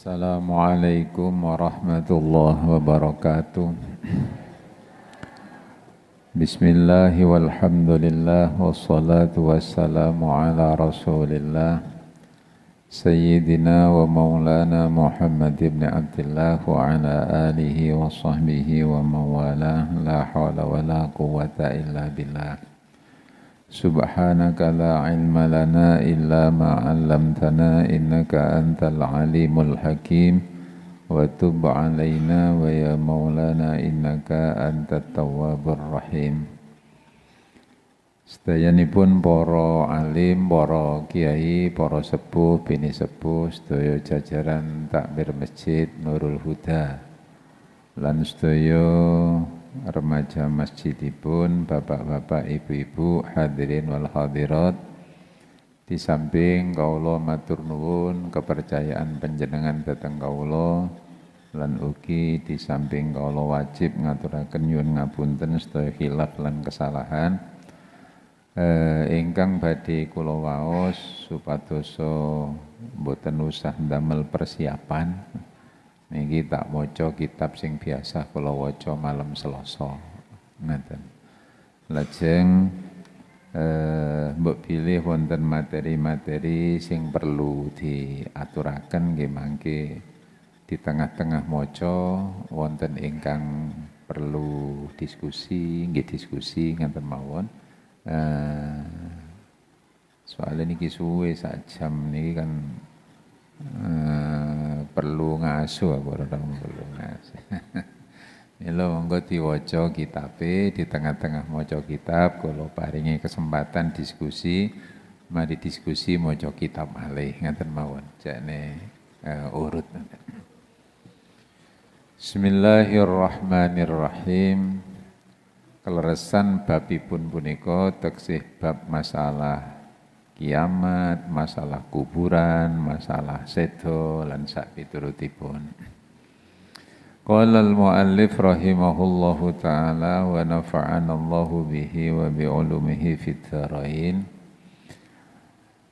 Assalamualaikum warahmatullahi wabarakatuh. Bismillahi walhamdulillah wassalatu wassalamu ala rasulillah Sayyidina wa maulana Muhammad ibn Abdillah wa ala alihi wa sahbihi wa mawala la hawla wa la quwwata illa billah. Subhanaka la ilma lana illa ma 'allamtana innaka antal alimul hakim wa tub 'alaina wa ya maulana innaka antat tawwabur rahim. Sedayanipun para alim, para kiai, para sepuh, bini sepuh, sedaya jajaran takmir Masjid Nurul Huda lan sedaya remaja masjidipun, bapak-bapak, ibu-ibu, hadirin wal hadirat. Di samping kaula matur nuwun kepercayaan panjenengan dhateng kaula lan ugi di samping kaula wajib ngaturaken nyuwun ngapunten sedaya khilaf lan kesalahan ingkang badhe kula waos supadosa mboten usah ndamel persiapan. Niki tak waca kitab sing biasa kula waca malam Selasa. Ngoten. Lajeng mbok pilih wonten materi-materi sing perlu diaturaken nggih mangke di tengah-tengah maca wonten ingkang perlu diskusi, nggih diskusi ngoten mawon. Soalnya niki suwe sak jam niki kan perlu ngasuh apa ora perlu ngasuh. Mila monggo diwaca kitabe di tengah-tengah maca kitab kula paringi kesempatan diskusi. Mari diskusi maca kitab malih ngaten mawon. Jakne urut. Bismillahirrahmanirrahim. Keleresan babipun punika teksih bab masalah kiamat, masalah kuburan, masalah sedo lan sapiturutipun. Qala al-muallif rahimahullahu taala wa nafa'ana Allahu bihi wa bi ulumihi fid dharain.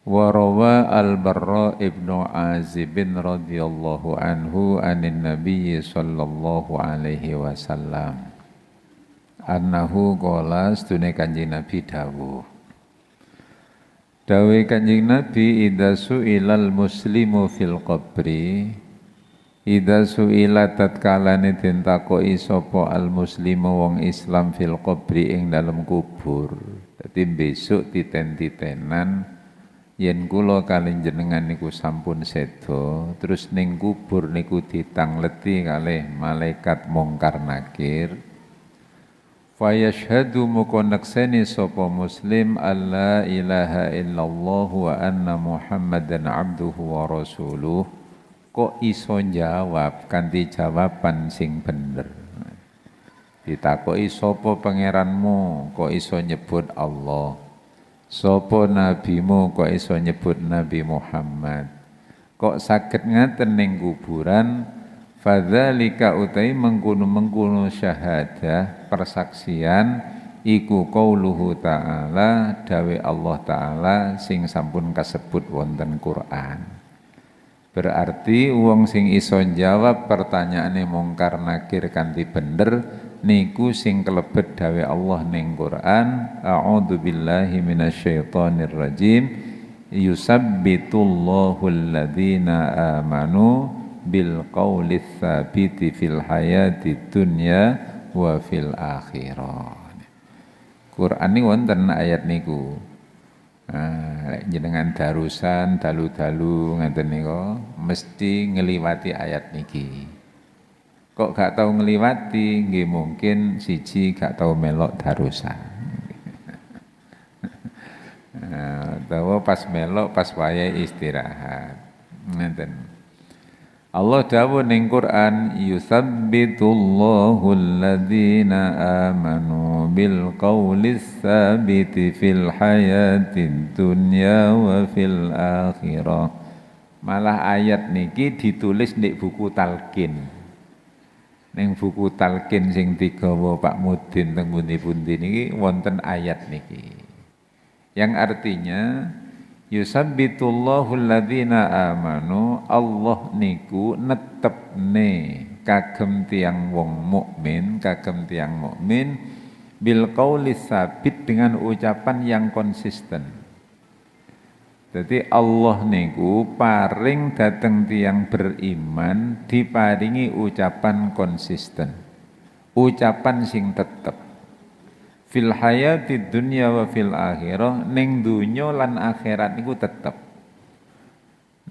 Wa rawa al-Barra ibnu Azib radhiyallahu anhu anin Nabiy sallallahu alaihi wasallam annahu qala sedune Kanjeng Nabi dawuh. Dawe Kanjeng Nabi idza su'ilal muslimu fil qabri idza su'ila tatkalane den takoki sapa al muslimu wong Islam fil qabri ing dalem kubur. Dadi besok titen-titenan yen kula kalih jenengan niku sampun sedo terus ning kubur niku ditangleti kalih malaikat mungkar nakir. Fayashhadu mukonekseni sopo muslim alla ilaha illallah wa anna muhammadan abduhu wa rasuluh. Kok iso jawab kanthi jawaban sing bener. Ditakoki sopo pangeranmu kok iso nyebut Allah. Sopo nabimu kok iso nyebut Nabi Muhammad. Kok saged ngaten ning kuburan. Fadzalika utai mengkono syahadah persaksian iku qauluhu ta'ala dawe Allah taala sing sampun kasebut wonten Quran. Berarti wong sing iso jawab pertanyaane mungkar nakir kanthi bener niku sing kelebet dawe Allah ning Quran. A'udzu billahi minasyaitonir rajim. Yusabbitullahu alladzina amanu bil qaulis tsabiti fil hayati dunya wa fil akhirah. Quran ini wonten ayat niku. Jenengan darusan dalu-dalu ngaten niku mesti ngliwati ayat niki. Kok gak tau ngliwati nggih mungkin siji gak tau melok darusan. Utawa pas melok pas wayahe istirahat. Ngaten. Allah dawuh ning Quran yusabbitullahu alladzina amanu bil qaulis tsabiti fil hayatid dunya wa fil akhirah. Malah ayat niki ditulis ning buku talqin. Ning buku talqin sing digawa Pak Mudin teng pundi-pundi niki wonten ayat niki. Yang artinya Yusabbitullahu alladhina amanu, Allah niku netepne kagem tiang wong mukmin, kagem tiang mukmin bil qauli sabit, dengan ucapan yang konsisten. Jadi Allah niku paring dateng tiang beriman diparingi ucapan konsisten, ucapan sing tetep. Fil hayati dunya wa fil akhirah, ning dunya lan akhirat niku tetep.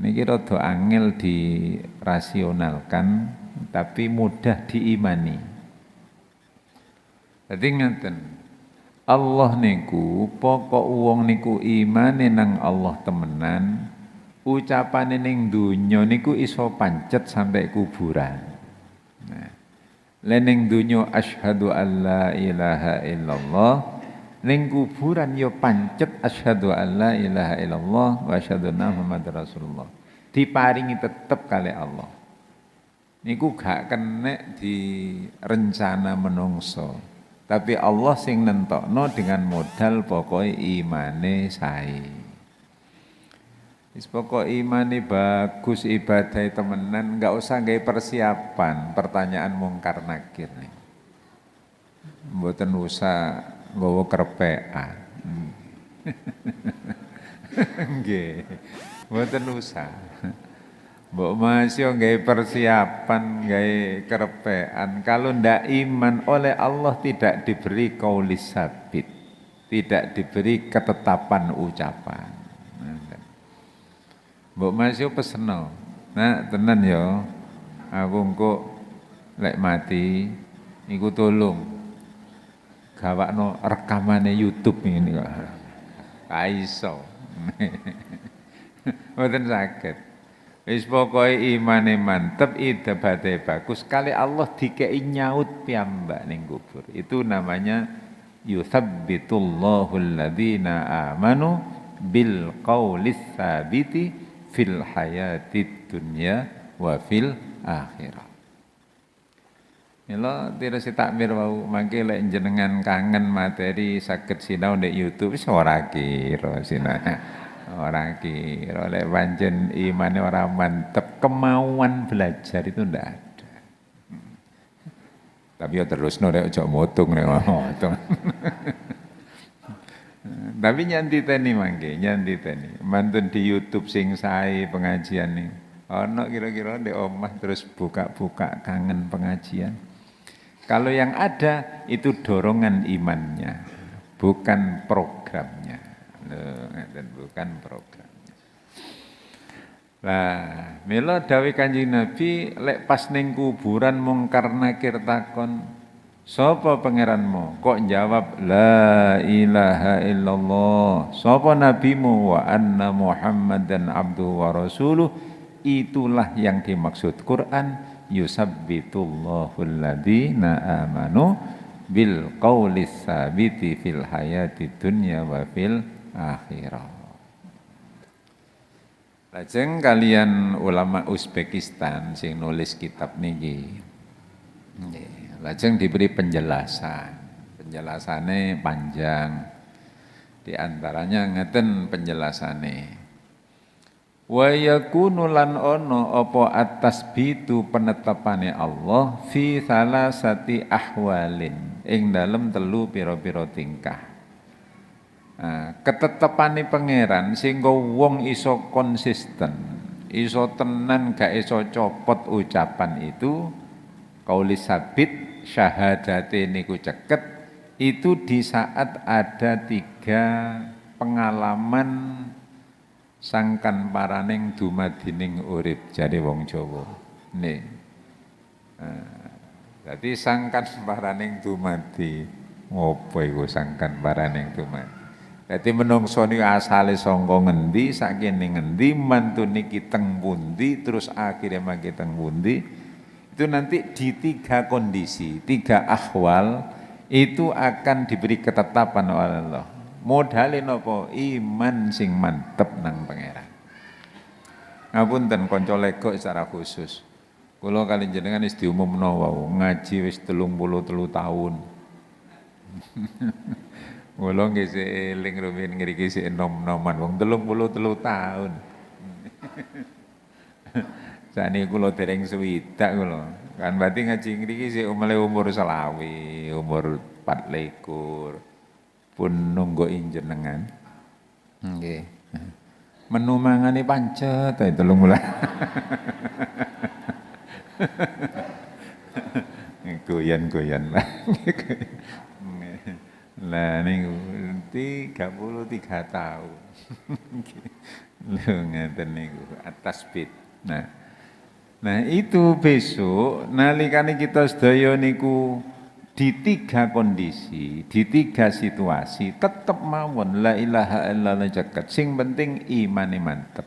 Niki rada angel dirasionalkan tapi mudah diimani. Dadi ngeten, Allah niku pokok wong niku imane nang Allah temenan, ucapane ning dunya niku iso pancet sampai kuburan. Nah, leneng dunya asyhadu alla ilaha illallah, ning kuburan yo pancet asyhadu alla ilaha illallah wa asyhadu anna muhammadar rasulullah. Diparingi tetep kali Allah. Niku gak kenek di rencana menungso. Tapi Allah sing nentokno dengan modal pokoknya imane sae. Wis pokok imane bagus, ibadah temenan, enggak usah gawe persiapan pertanyaan mungkar nakir nih. Mboten usah nggawa kerpekan. Nggih. Mboten usah. Mbok masih gawe persiapan, gawe kerpekan. Kalau ndak iman, oleh Allah tidak diberi qaulis sabit, tidak diberi ketetapan ucapan. Mbok masih peseno, nah tenan yo, aku engko lek mati, iku tolong gawakno rekamane YouTube ini kok. Kaiso. Mboten saged. Wis pokoke imane mantep, idabate bagus, kali Allah dikei nyaut piyambak ning kubur. Itu namanya yutsabbitullahu alladhina amanu bil qaulis sabiti fil hayatid dunya wa fil akhirah. Mila tirasi takmir wau mangke lek jenengan kangen materi saged sinau ndek YouTube wis ora kira sinau. Ora kira lek pancen imane ora mantep, kemauan belajar itu ndak ada. Tapi ya terusno rek aja motung nek motung. Tapi nyantiteni mangke, nyantiteni. Mantun di YouTube sing sae pengajian nih. Ono kira-kira ndek omah terus buka-buka kangen pengajian. Kalau yang ada itu dorongan imannya, bukan programnya. Dan bukan programnya. Lah, mila dawuh Kanjeng Nabi lek pas ning kuburan mungkar nakir takon, sapa pangeranmu? Kok jawab la ilaha illallah. Sapa nabimu? Wa anna Muhammadan abduhu wa rasuluh. Itulah yang dimaksud Quran, yusabbitullahu alladhina amanu bil qaulis sabiti fil hayati dunya wa fil akhirah. Lajeng kalian ulama Uzbekistan sing nulis kitab niki. Lajeng diberi penjelasan. Penjelasannya panjang. Di antaranya ngeten penjelasannya. Wa yakunu lan ono apa at-tasbitu penetapane Allah fi salasati ahwalin ing dalem telu pira-pira tingkah. Nah, ketetepane pangeran sehingga wong iso konsisten, iso tenan gak iso copot ucapan itu, kaulis sabit syahadate niku ceket, itu di saat ada 3 pengalaman sangkan paraning dumadining urip jare wong Jawa. Nih. Jadi sangkan paraning dumadi, ngopo iku sangkan paraning dumadi? Jadi menungso niku asale saka ngendi, sakene ngendi, mantu niki teng pundi, terus akhirnya mangke teng pundi. Itu nanti di 3 kondisi, 3 ahwal itu akan diberi ketetapan oleh Allah. Modale napa? Iman sing mantep nang pangeran. Ngapunten kanca lego secara khusus. Kula kali jenengan wis diumumno wau, ngaji wis 33 tahun. Kula nggih sik eling rumiyin ngriki sik enom-enoman wong 33 tahun. Sakniki kula dereng swidak kula. Kan berarti ngaji ngriki sik mulai umur selawe, umur 24. Pun nunggu jenengan. Nggih. Menu mangane pancet ae 3 bulan. Goyan-goyan. Lah niku 33 tahun. Lho ngeten niku atas bid. Nah itu besok nalikane kita sedaya niku di 3 kondisi, di 3 situasi tetep mawon la ilaha illallah jagat. Sing penting imane mantep.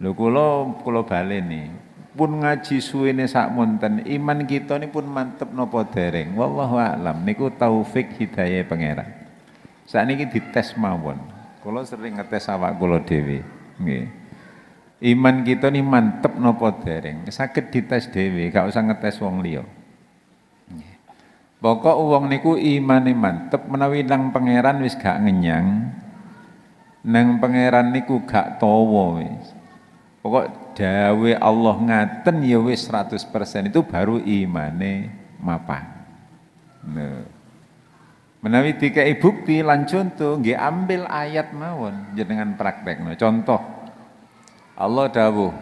Lho kula baleni pun ngaji suwene sakmonten iman kita ini pun mantep napa dereng. Wallahu a'lam niku taufik hidayah pangeran. Sakniki dites mawon. Kula sering ngetes awak kula dhewe. Nggih. Iman kita ini mantep napa dereng. Saged dites dhewe, gak usah ngetes wong liya. Pokok wong niku imane mantep menawi nang pangeran wis gak ngenyang. Nang pangeran niku gak tawa wis. Pokok dawe Allah ngaten ya wis 100% itu baru imane mapan. Nah. Menawi dikai bukti lan contoh nggih ambil ayat mawon jenengan praktekno. Contoh Allah dawuh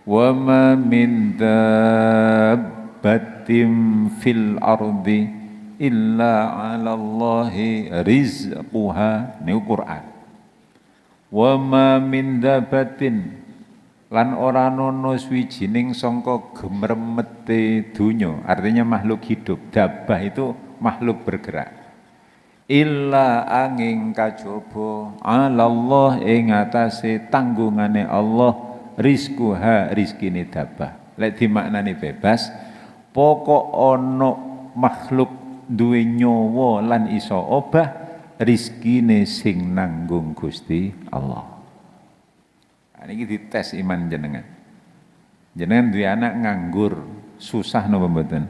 wa ma min dabbatin fil ardi illa 'ala Allahi rizquha niku Quran. Wa ma min dabbatin lan ora ana swijining sangka gemremete donya, artinya makhluk hidup. Dabah itu makhluk bergerak. Illa angin kajaba 'alallah ing atase tanggungane Allah rizquha rizkine dabah. Lek dimaknani bebas, pokok ana makhluk duwe nyawa lan iso obah rizkine sing nanggung Gusti Allah. Niki dites iman jenengan. Jenengan duwe anak nganggur, susah napa mboten?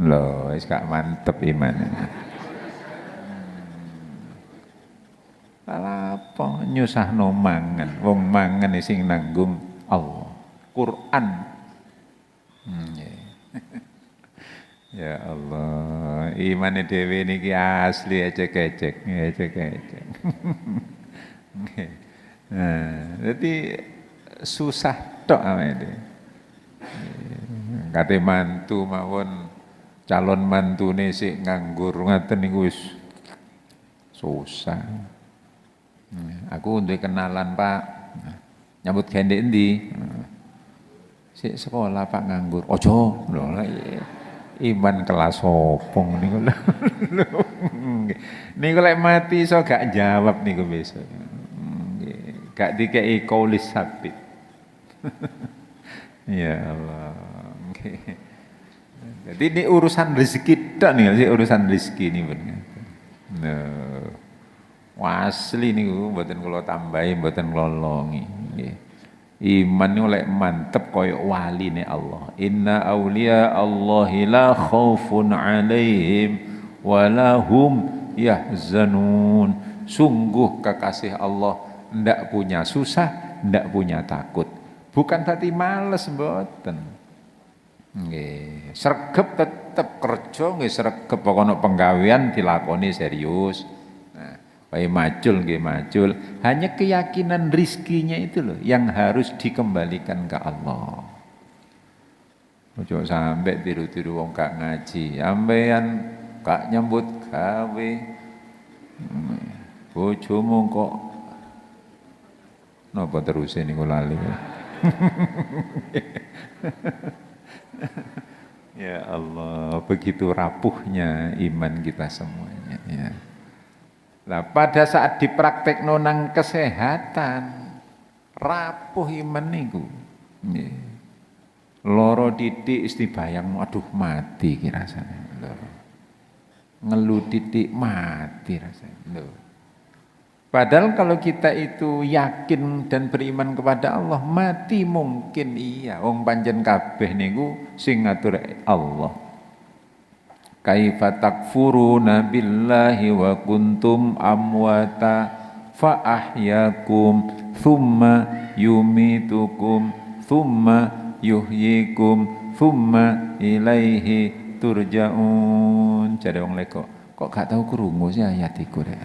Lho, wis gak mantep imane. Apa nyusahno mangan, wong mangan sing nanggung Allah. Quran. Ya Allah, imane dhewe niki asli ecek-ecek, ecek-ecek. Nah, jadi susah tok awake. Kate mantu mawon calon mantune sik nganggur ngaten niku wis susah. Aku duwe kenalan Pak, nyambut gawe ndek endi? Sik sekolah Pak nganggur. Ojo, lho iman kelas opong niku lho. Niku lek mati iso gak jawab niku besok. Gak dikei kaulis sabit. Ya Allah. Jadi ini urusan rezeki tok nih, urusan rezeki ini bener. Nah, asli niku mboten kula tambahi, mboten kula longi. Iman niku lek mantep koyo waline Allah. Inna auliya Allahi la khaufun alaihim wa lahum yahzanun. Sungguh kekasih Allah ndak punya susah, ndak punya takut. Bukan tadi males mboten. Nggih, sregep tetep kerja nggih sregep pokoke penggawean dilakoni serius. Nah, bae macul nggih macul. Hanya keyakinan rizkinya itu loh yang harus dikembalikan ke Allah. Ojo sampai tiru-tiru wong gak ngaji, sampean gak nyambut gawe. Bojomu kok napa terus niku lali. Ya Allah, begitu rapuhnya iman kita semuanya ya. Lah pada saat dipraktek nang kesehatan rapuh iman niku. Nggih. Loro titik istibayang aduh mati ki rasane. Lho. Ngelu titik mati rasane. Lho. Padahal kalau kita itu yakin dan beriman kepada Allah, mati mungkin iya. Wong pancen kabeh niku sing ngatur Allah. kaifa takfuruna billahi wa kuntum amwata fa ahyakum thumma yumitukum thumma yuhyikum thumma ilaihi turja'un. Jare wong lek kok gak tau krungu sih ayat iku rek.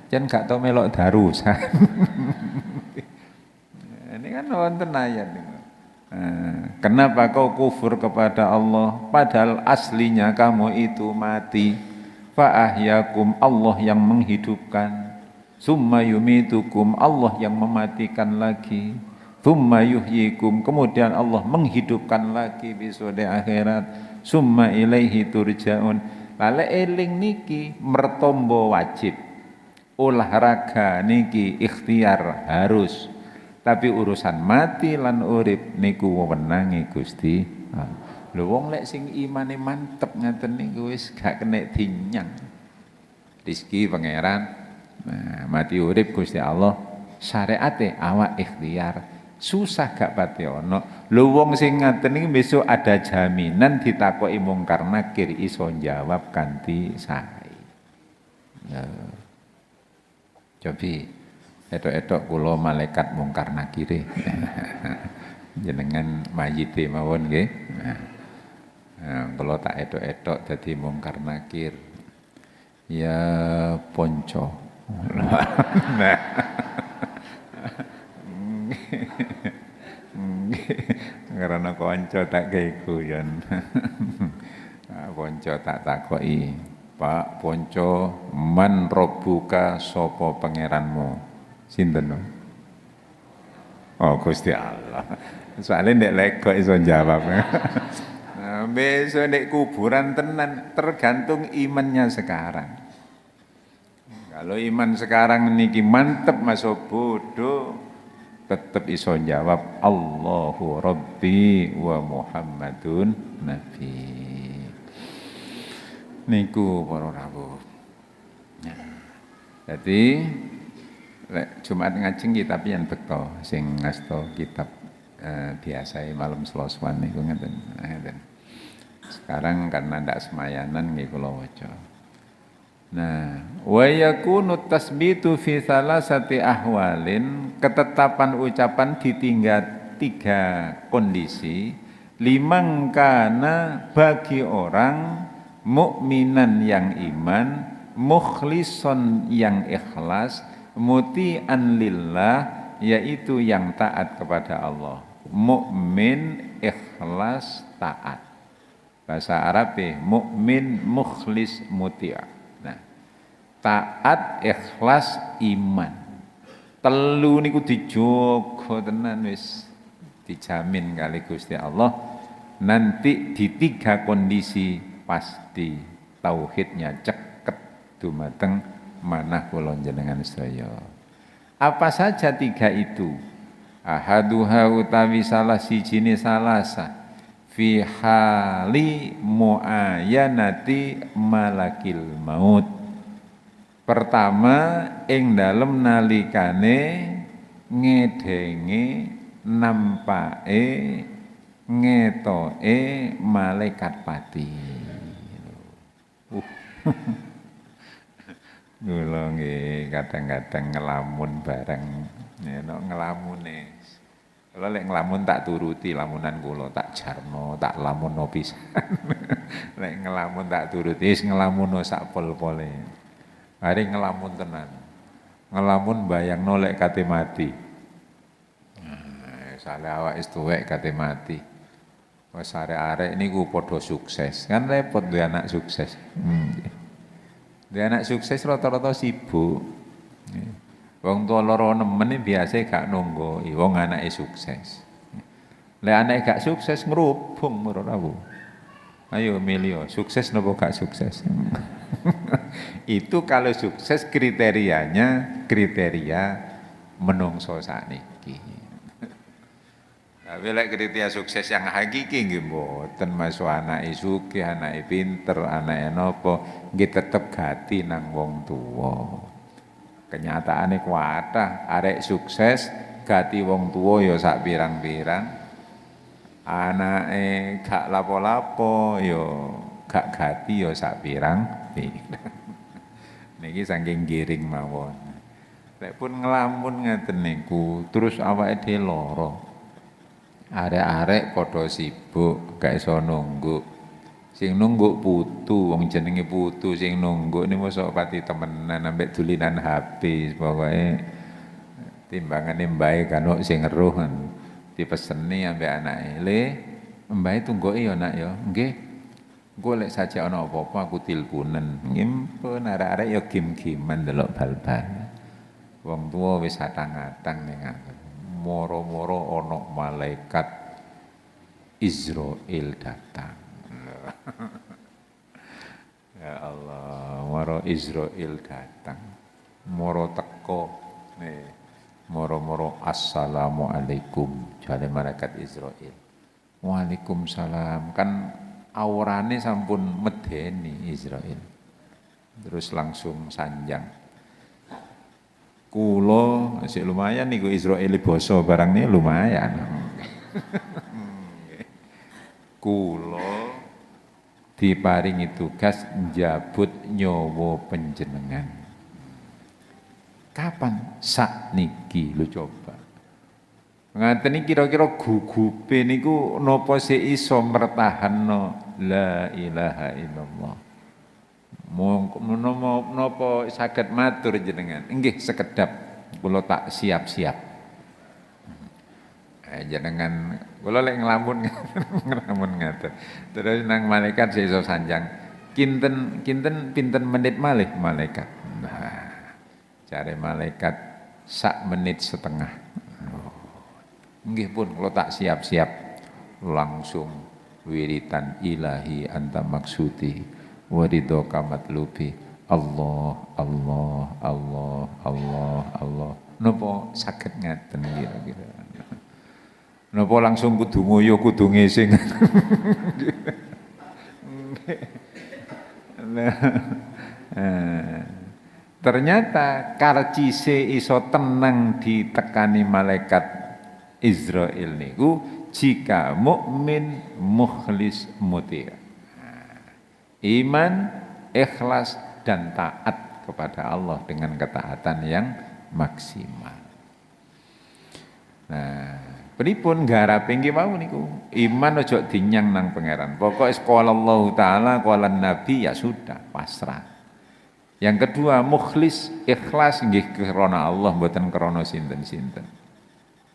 Jan gak tau melok darusan. Ini kan wonten ayat niku. Kenapa kau kufur kepada Allah padahal aslinya kamu itu mati? Fa ahyakum, Allah yang menghidupkan. Summa yumitukum, Allah yang mematikan lagi. Summa yuhyikum, kemudian Allah menghidupkan lagi besok di akhirat. Summa ilaihi turja'un. Lale eling niki mertombo wajib. Olahraga niki ikhtiar harus. Tapi urusan mati lan urip niku wewenange Gusti. Lho wong lek sing imane mantep ngaten niku wis gak kena dinyang. Rizki pangeran, nah, mati urip Gusti Allah, syariate awak ikhtiar. Susah gak pati ono. Lho wong sing ngaten iki besok ada jaminan ditakoki mungkar nakir iso jawab kanthi sae. Ya. Cobi etok-etok kula malaikat mungkar nakire. Jenengan mayite mawon nggih. Nah, kula tak etok-etok dadi mungkar nakir. Ya ponco. Nah. Karena konco tak keguyon. Ponco tak takoki, Pak Ponco, man robbuka sapa pangeranmu? Sinten? Oh Gusti Allah. Soalnya ndek lego iso jawab. Nah, besok ndek kuburan tenan tergantung imannya sekarang. Kalau iman sekarang niki mantep masuk bodoh, tetap iso jawab Allahu Rabbi wa Muhammadun Nabi. Niku para rawuh. Nah, jadi Jumat ngajeng kitab yang beko sing ngasto kitab biasa malam Selasa niku ngeten. Sekarang karena ndak semayanan nggih kula waca. Nah, wa yakunu tasbitu fi salasati ahwalin, ketetapan ucapan ditinggal 3 kondisi. Limang kana bagi orang mukminan yang iman, mukhlison yang ikhlas, muti'an lillah yaitu yang taat kepada Allah. Mukmin, ikhlas, taat. Bahasa Arabnya mukmin, mukhlis, muti'. Nah, taat, ikhlas, iman. Telu niku dijogo tenan wis dijamin kali Gusti Allah. Nanti di 3 kondisi pasti tauhidnya ceket dumateng manah kula jenengan sedaya. Apa saja 3 itu? Ahaduha utawi salah sijine salasa fi hali muayyanati malakil maut. Pertama ing dalem nalikane ngedenge nampake ngetoke malaikat pati. Kula nggih kadang-kadang ngelamun bareng nek ngelamune. Kula lek ngelamun tak turuti lamunan kula, tak jarno, tak lamunno pisan. Lek ngelamun tak turuti, wis ngelamunno sak pol-pole. Mari ngelamun tenan. Ngelamun bayangno lek kate mati. Salah awak wis tuwek kate mati. Wis arek-arek niku padha sukses. Kan repot duwe anak sukses. Duwe anak sukses rata-rata sibuk. Wong tua loro nemen biasa gak nunggu wong anake sukses. Lek anake gak sukses ngrubung ora rawuh. Ayo milih sukses napa gak sukses. Itu kalau sukses kriterianya kriteria menungso sakniki. Tapi lek kriteria sukses yang hakiki nggih mboten masuk anake sugih, anake pinter, anake napa nggih tetep gati nang wong tuwa. Kenyataane kuatah arek sukses gati wong tuwa ya sak pirang-pirang. Anake gak lapo-lapo ya gak gati ya sak pirang. Niki saking giring mawon. Lek pun ngelamun ngaten niku, terus awake dhewe lara. Arek-arek padha sibuk, gak iso nunggu. Sing nunggu putu, wong jenenge putu sing nunggu ini mosok pati temenan ambek dulinan HP, pokoke timbangane mbae kan sing eruh dipeseni ambek anake. Le, mbae tunggoke ya nak ya. Nggih. Engko lek saja ana apa-apa aku tilpunen. Ngimpun arek-arek ya game-gamean delok bal-bal. Wong tuwa wis atang-atang ning aku. Moro-moro ana malaikat Israel datang. Ya Allah, moro Israel datang. Moro teko nih. Moro-moro assalamualaikum jare malaikat Israel. Waalaikumsalam. Kan aurane sampun medeni Israel. Terus langsung sanjang. Kulo masih lumayan niku Israel basa barang ini lumayan. Kulo diparingi tugas njabut nyawa panjenengan. Kapan? Sakniki lho coba. Ngaten kira-kira gugupe niku napa sik iso mertahanno la ilaha illallah. Napa saged matur jenengan? Nggih sekedap kula tak siap-siap. Jenengan kula lek nglamun ngaten. Terus nang malaikat sik iso sanjang. Pinten menit malih malaikat. Nah, jare malaikat sak menit setengah. Nggih pun kula tak siap-siap langsung wiritan ilahi anta maksudi warido kamatlubi Allah Allah Allah Allah Allah. Napa saged ngaten kira-kira? Napa langsung kudu ngoyo kudu ngising? Ternyata karcise iso tenang ditekani malaikat Israel niku jika mukmin mukhlis muti'. Iman, ikhlas dan taat kepada Allah dengan ketaatan yang maksimal. Nah, pripun garape nggih mau niku? Iman ojo dinyang nang pangeran. Pokoke qala Allah taala qala nabi ya sudah pasrah. Yang kedua mukhlis, ikhlas nggih krana Allah mboten krana sinten-sinten.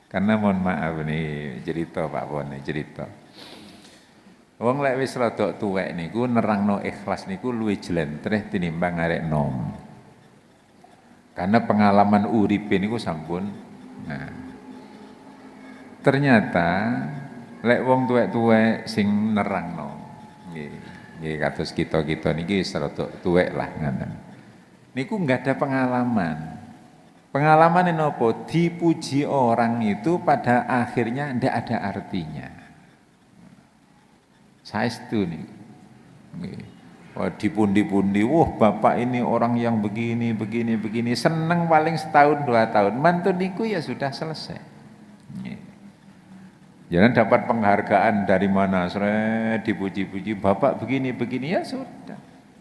Karena mohon maaf nih cerita Pak Pon cerita. Wong lek wis rada tuwek niku nerangno ikhlas niku luwih jlentreh tinimbang arek nom. Karena pengalaman uripe niku sampun. Nah. Ternyata lek wong tuwek-tuwek sing nerangno. Nggih kados kita-kita niki wis rada tuwek lah ngoten. Niku enggak ada pengalaman. Pengalaman nopo? Dipuji orang itu pada akhirnya ndak ada artinya. Saestu nih. Wah, dipundi-pundi, wah bapak ini orang yang begini, seneng paling setahun 2 tahun, mantun niku ya sudah selesai. Jangan dapat penghargaan dari mana, dipuji-puji, bapak begini ya sudah.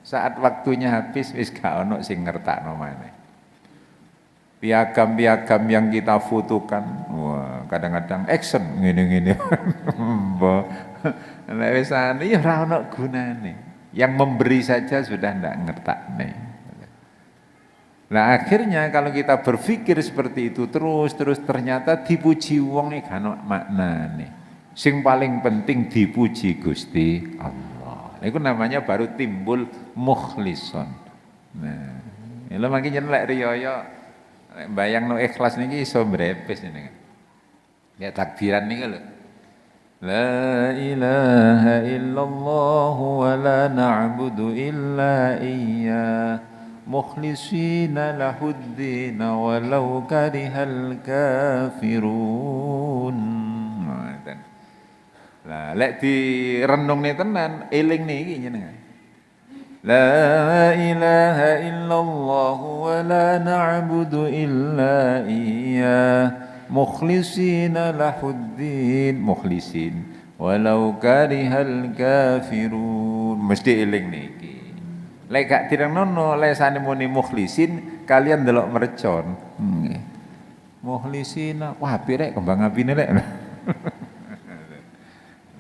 Saat waktunya habis, wis gak ono sing ngertakno maneh. Piagam-piagam yang kita fotokan, wah kadang-kadang action ngene-ngene. Nek wis ane ya ora ono gunane. Yang memberi saja sudah ndak ngertakne. Nah akhirnya kalau kita berpikir seperti itu terus ternyata dipuji wong iki gak ono maknane. Sing paling penting dipuji Gusti Allah. Itu namanya baru timbul mukhlison. Nah, lha mangke yen lek riyaya bayangno ikhlas niki iso brepes jenengan. Ya takbiran niki lho. La ilaha illallah wa la na'budu illa iyyah mukhlisina lahuddin walau karihal kafirun. Lah lek direnungne tenan eling niki jenengan. La ilaha illallah wa la na'budu illa iyyah mukhlisina lahuddin mukhlisin walau karihal kafirun. mesti eling niki. Lek gak direngno lesane muni mukhlisin kalian delok mercon. Nggih. Mukhlisin wah pirek kembang apine rek.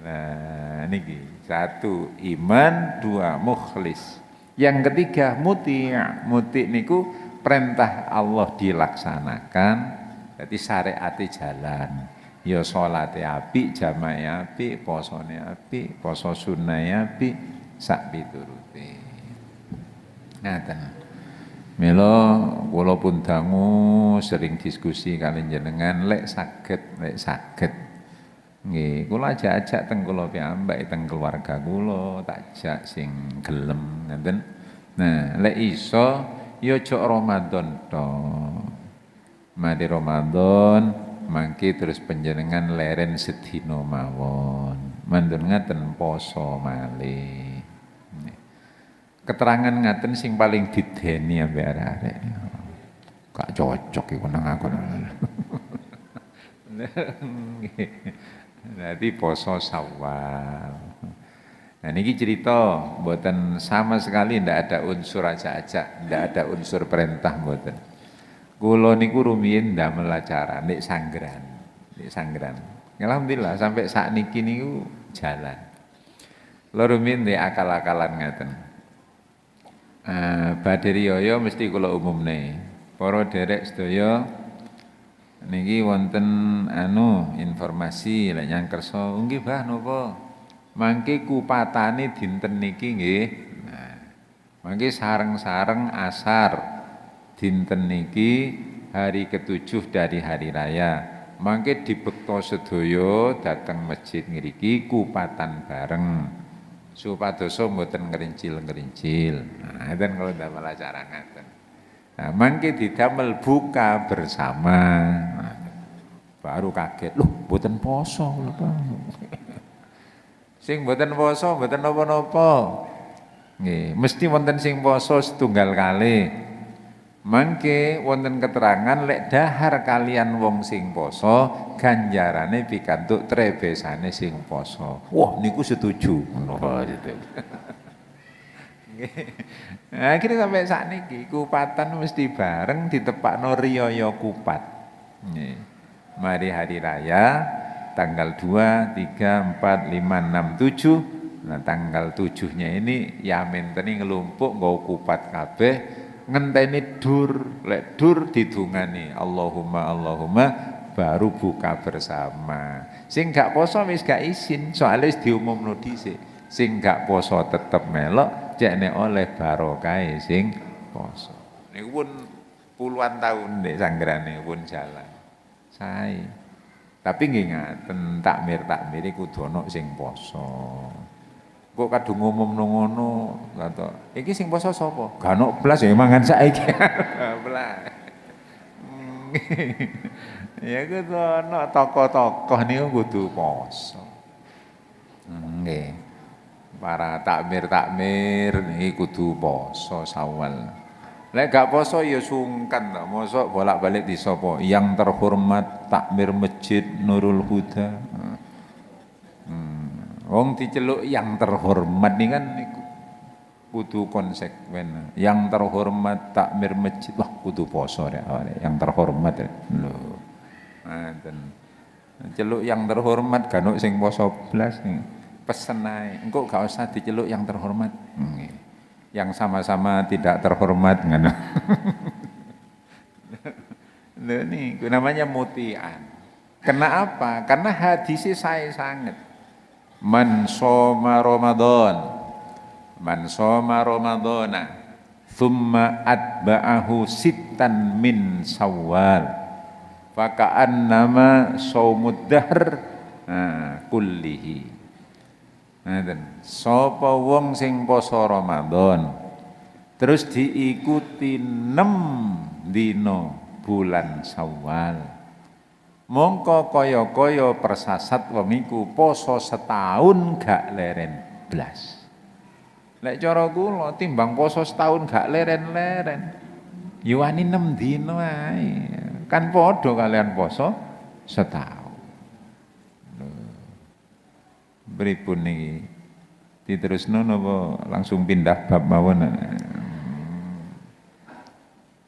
Nah, niki. Satu iman, dua mukhlis. Yang ketiga muti'. Muti' niku perintah Allah dilaksanakan, jadi syariate jalan. Ya salate apik, jamaah apik, posone apik, poso sunah apik, sak piturute. Ngaten. Mila kula pun dangu sering diskusi kalian jenengan lek saged. Nggih, kula ajak teng kula piyambak teng keluarga kula, tak jak sing gelem ngoten. Nah, lek iso ya aja Ramadan tok. Mari Ramadan mangke terus panjenengan leren sedina mawon. Mandun ngaten poso malih. Keterangan ngaten sing paling dideni ambek arek-arek. Gak cocok iku nang aku. Nanti poso Syawal. Nah niki cerita mboten sama sekali ndak ada unsur ajak-ajak, ndak ada unsur perintah mboten. Kula niku rumiyin ndamel acara nek sanggeran. Alhamdulillah sampai saat niki niku jalan. Kula rumiyin ndek akal-akalan ngaten. Badhe riyaya mesti kula umumne. Para derek sedaya niki wonten informasi lek nyang kersa nggih Mbah napa mangke kupatane dinten niki nggih. Nah, mangke sareng-sareng asar dinten niki hari ketujuh dari hari raya. Mangke dibekta sedaya dateng masjid ngriki kupatan bareng. Supados mboten ngerincil-ngerincil. Nah, enten kalau damel acara ngaten. Nah, mangke didamel buka bersama. Nah, baru kaget, loh mboten poso lho Pak. Sing mboten poso mboten napa-napa. Nggih, mesti wonten sing poso setunggal kali. Mangke wonten keterangan lek dahar kalian wong sing poso ganjarane pikantuk trebesane sing poso. Wah niku setuju ngono gitu. Akhirnya sampai saat niki kupatan mesti bareng ditepakno riyaya kupat. Nggih. Mari hari raya tanggal 2, 3, 4, 5, 6, 7. Nah tanggal 7-nya ini yamin teni ngelumpuk nggo kupat kabeh ngenteni dur, lek dur didungani Allahumma baru buka bersama. Sing gak poso wis gak izin, soalnya wis diumumno dhisik. Sing gak poso tetep melok, cekne oleh barokah sing poso. Niku pun puluhan tahun nek sanggerane pun jalan. Sae. Tapi nggih ngaten takmir kudu ana sing poso. Kok kadung ngumumno ngono, kata, iki sing poso sapa? Gak ono blas ya mangan saiki. Blas. Ya kudu ana tokoh-tokoh niku kudu poso. Nggih. Para takmir niki kudu poso Syawal. Lek gak poso ya sungkan to, mosok bolak-balik di sapa? Yang terhormat takmir Masjid Nurul Huda. Wong diceluk yang terhormat nih kan kudu konsekuen. Yang terhormat takmir masjid, wah kudu poso rek yang terhormat. Lho. Ngoten. Celuk yang terhormat ganuk sing poso blas nih. Pesen ae, engko gak usah diceluk yang terhormat. Yang sama-sama tidak terhormat ngono. Lho niku namanya mutian. Kenapa? Karena hadisnya saya sangat. Man shoma Ramadana thumma atba'ahu sittan min Syawal faka'annama shaumud dahr kullihi. Ngaten, sapa wong sing poso Ramadan terus diikuti 6 dina bulan Syawal, mongko kaya-kaya persasat wong iku poso setahun gak leren blas. Lek cara kula timbang poso setahun gak leren-leren, yuwani 6 dina ae. Kan padha kalian poso setahun. Pripun niki? Diterusno napa langsung pindah bab mawon?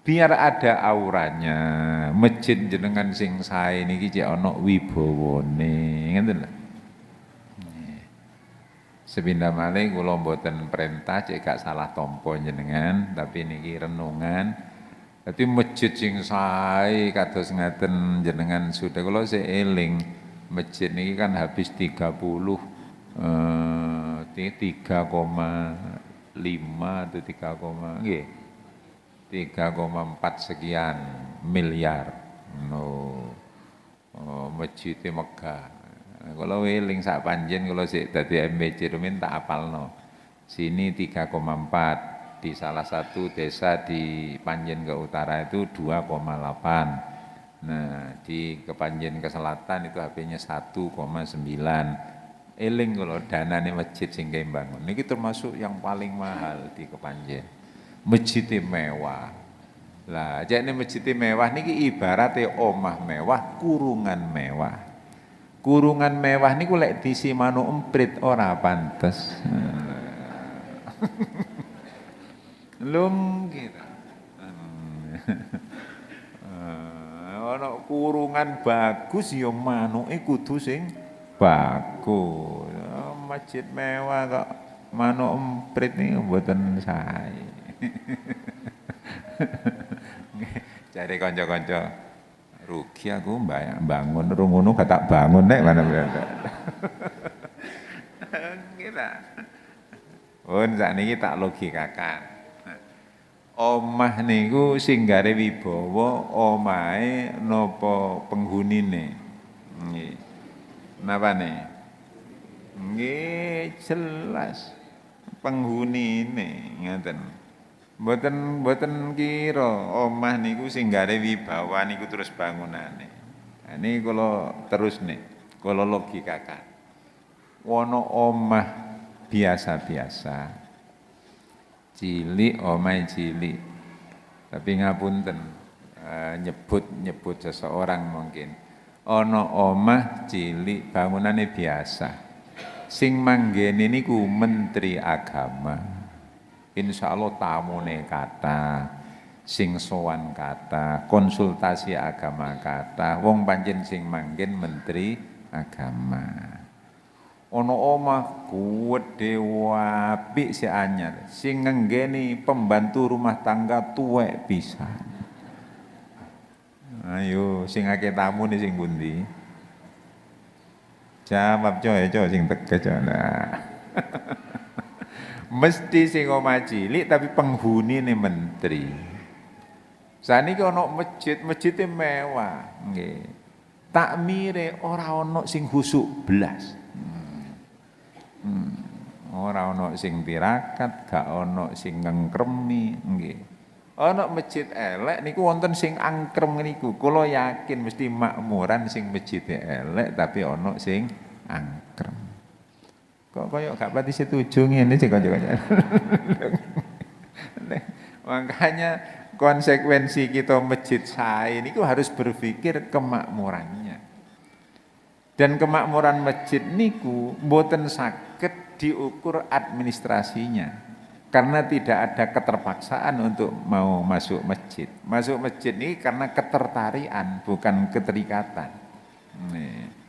Biar ada auranya. Masjid jenengan sing sae niki cek ana wibawane, ngoten lho. Sepindah malih kula mboten perintah cek gak salah tampa jenengan, tapi niki renungan. Dadi masjid sing sae kados ngaten jenengan sudah kula sik eling masjid niki kan habis 30 3,5 atau 3,4 sekian miliar. Masjid Mekah. Kalau eling sak panjen kalau sik dadi MBC rumin tak apalno. Sini 3,4, di salah satu desa di Panjen ke utara itu 2,8. Nah, di Kepanjen ke selatan itu HP-nya 1,9. Eling kalau danane masjid sing bangun. Niki termasuk yang paling mahal di Kepanjen. Masjid mewah. Lah, jane masjid mewah niki ibarate omah mewah, kurungan mewah. Kurungan mewah niku lek disi manu emprit ora pantes. Lung gitu. Ana kurungan bagus ya manuke kudu sing bagus. Masjid mewah kok manuk emprit niku mboten sae. Cari kanca-kanca, rugi aku bangun rungono gak tak bangun nek mana berada. Kita. Sakniki tak logikakan. Omah niku sing gare wibawa omahe napa penghunine. Nggih. Napane? Nggih jelas penghunine ngoten. Mboten kira omah niku sing gare wibawa niku terus bangunane. Nah, ini kula terus nih, kula logikakan. Wono omah biasa-biasa. Cilik omah cilik. Tapi ngapunten nyebut seseorang mungkin. Ono omah cilik bangunane biasa. Sing manggene niku Menteri Agama. Insya Allah tamune kata, sing sowan kata, konsultasi agama kata, wong pancen sing manggen Menteri Agama. Ono omah gedhe apik si anyar, sing ngenggeni pembantu rumah tangga tuwek pisan. Ayo, sing akeh tamu nih sing pundi? Jawab coy sing teke nah. Mesti sing omah cilik tapi penghuni nih menteri. Saniki ono masjid mewah, nggih. Takmire ora ono sing khusuk blas. Ora ono sing tirakat, gak ono sing ngengkremi, nggih. Ono masjid elek niku wonten sing angkrem niku. Kula yakin mesti makmuran sing masjid elek tapi ono sing angkrem. Kok koyo gak pati setuju ngene sih kanca-kanca. Makanya konsekuensi kita masjid sae niku harus berpikir kemakmurannya. Dan kemakmuran masjid niku mboten saged diukur administrasinya. Karena tidak ada keterpaksaan untuk mau masuk masjid. Masuk masjid ini karena ketertarikan, bukan keterikatan. Nih.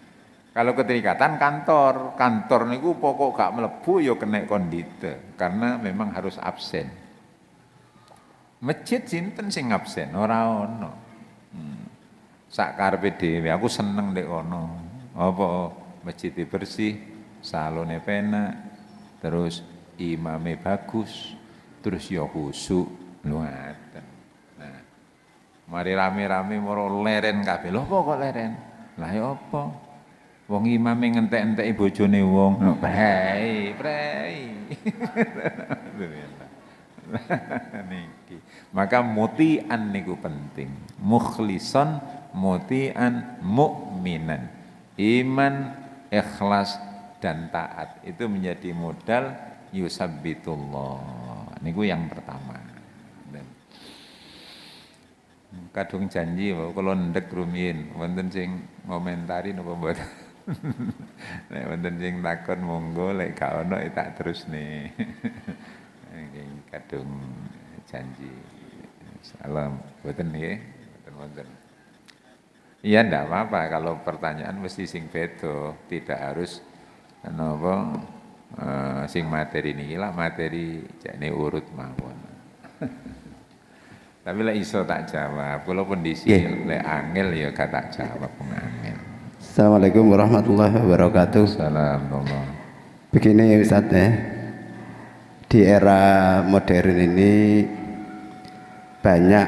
Kalau keterikatan kantor niku pokok gak mlebu ya kena kondite karena memang harus absen. Masjid sinten sing absen ora ono. Sak karepe dhewe aku seneng ndek ono. Apa masjid bersih, salone penak, terus imame bagus, terus ya khusuk lho ngaten. Nah, mari rame-rame moro leren kabeh. Lho kok leren? Lah ya apa? Wong imame ngentek-enteki bojone wong. Prei. Niki. Maka mutian niku penting. Mukhlison, mutian, mukminan. Iman, ikhlas dan taat itu menjadi modal yusabbitullah. Niku yang pertama. Kadung janji kula ndek rumiyin wonten sing ngomentari napa mboten. Lek wonten sing takon monggo, lek gak ono tak terusne. Kadung janji. Salam boten nggih, boten. Iya ndak apa-apa kalau pertanyaan mesti sing beda, tidak harus napa sing materi niki lah materi jane urut mawon. Tapi lek iso tak jawab, kalaupun di sini lek angel ya gak tak jawab angel. Assalamualaikum warahmatullahi wabarakatuh. Assalamualaikum. Begini Ustaz ya, di era modern ini banyak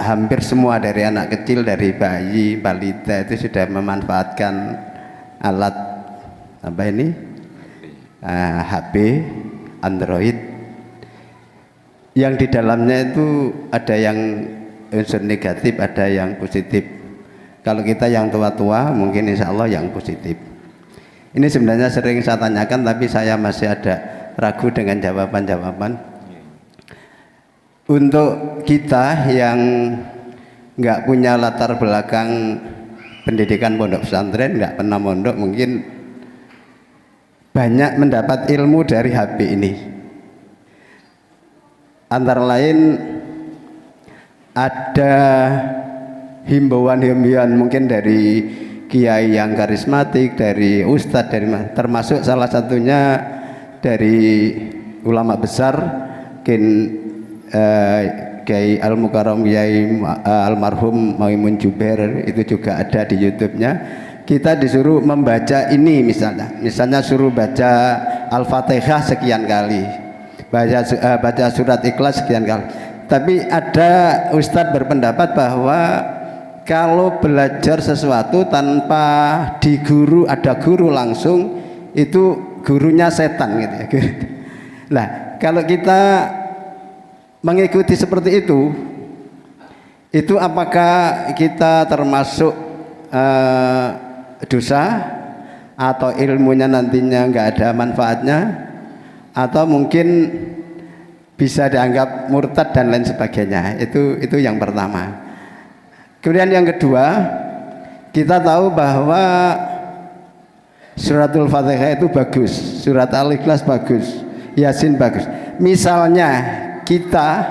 hampir semua dari anak kecil, dari bayi, balita itu sudah memanfaatkan alat apa ini HP, Android yang di dalamnya itu ada yang unsur negatif, ada yang positif. Kalau kita yang tua-tua mungkin insya Allah yang positif. Ini sebenarnya sering saya tanyakan tapi saya masih ada ragu dengan jawaban-jawaban. Untuk kita yang nggak punya latar belakang pendidikan pondok pesantren, nggak pernah mondok, mungkin banyak mendapat ilmu dari HP ini. Antara lain ada himbauan-himbauan mungkin dari kiai yang karismatik, dari ustadz, dari termasuk salah satunya dari ulama besar Kiai Al-Mukarram Kiai almarhum Maimun Jubair, itu juga ada di YouTube-nya. Kita disuruh membaca ini misalnya suruh baca Al-Fatihah sekian kali, baca surat Ikhlas sekian kali. Tapi ada ustadz berpendapat bahwa kalau belajar sesuatu tanpa diguru, ada guru langsung, itu gurunya setan gitu ya. Nah, kalau kita mengikuti seperti itu apakah kita termasuk dosa atau ilmunya nantinya nggak ada manfaatnya, atau mungkin bisa dianggap murtad dan lain sebagainya. Itu yang pertama. Kemudian yang kedua, kita tahu bahwa suratul Fatihah itu bagus, surat Al-Ikhlas bagus, Yasin bagus. Misalnya kita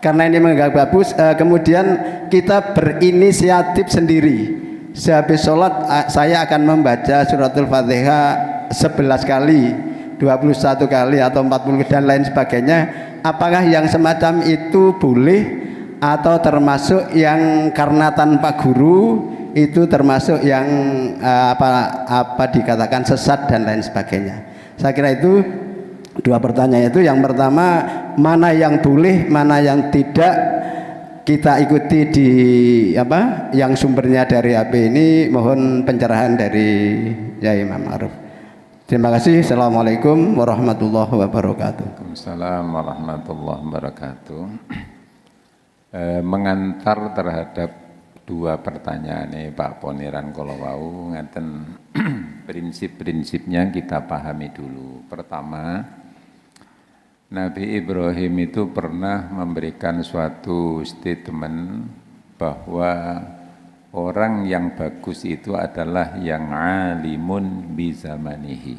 karena ini menganggap bagus, kemudian kita berinisiatif sendiri, sehabis sholat saya akan membaca suratul Fatihah 11 kali, 21 kali atau 40 dan lain sebagainya. Apakah yang semacam itu boleh atau termasuk yang karena tanpa guru itu termasuk yang apa dikatakan sesat dan lain sebagainya? Saya kira itu dua pertanyaan itu. Yang pertama, mana yang boleh, mana yang tidak kita ikuti di yang sumbernya dari HP ini. Mohon pencerahan dari Yai Imam Ma'ruf. Terima kasih. Assalamualaikum warahmatullahi wabarakatuh. Waalaikumsalam warahmatullahi wabarakatuh. Mengantar terhadap dua pertanyaan ini Pak Poniran Kolowau, ngaten prinsip-prinsipnya kita pahami dulu. Pertama, Nabi Ibrahim itu pernah memberikan suatu statement bahwa orang yang bagus itu adalah yang alimun bizamanihi.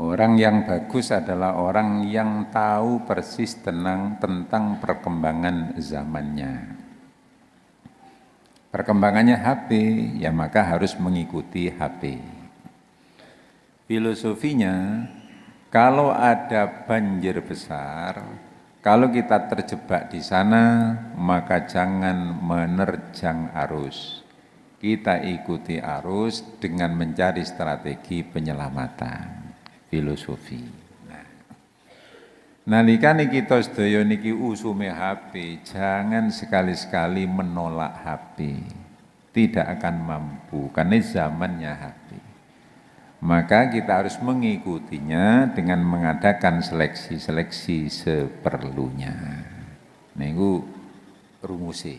Orang yang bagus adalah orang yang tahu persis tentang perkembangan zamannya. Perkembangannya HP, ya maka harus mengikuti HP. Filosofinya, kalau ada banjir besar, kalau kita terjebak di sana, maka jangan menerjang arus. Kita ikuti arus dengan mencari strategi penyelamatan. Filosofi. Nah, nalikane kita sedaya niki usume HP, jangan sekali-sekali menolak HP. Tidak akan mampu, karena zamannya HP. Maka kita harus mengikutinya dengan mengadakan seleksi-seleksi seperlunya. Niku rumusi.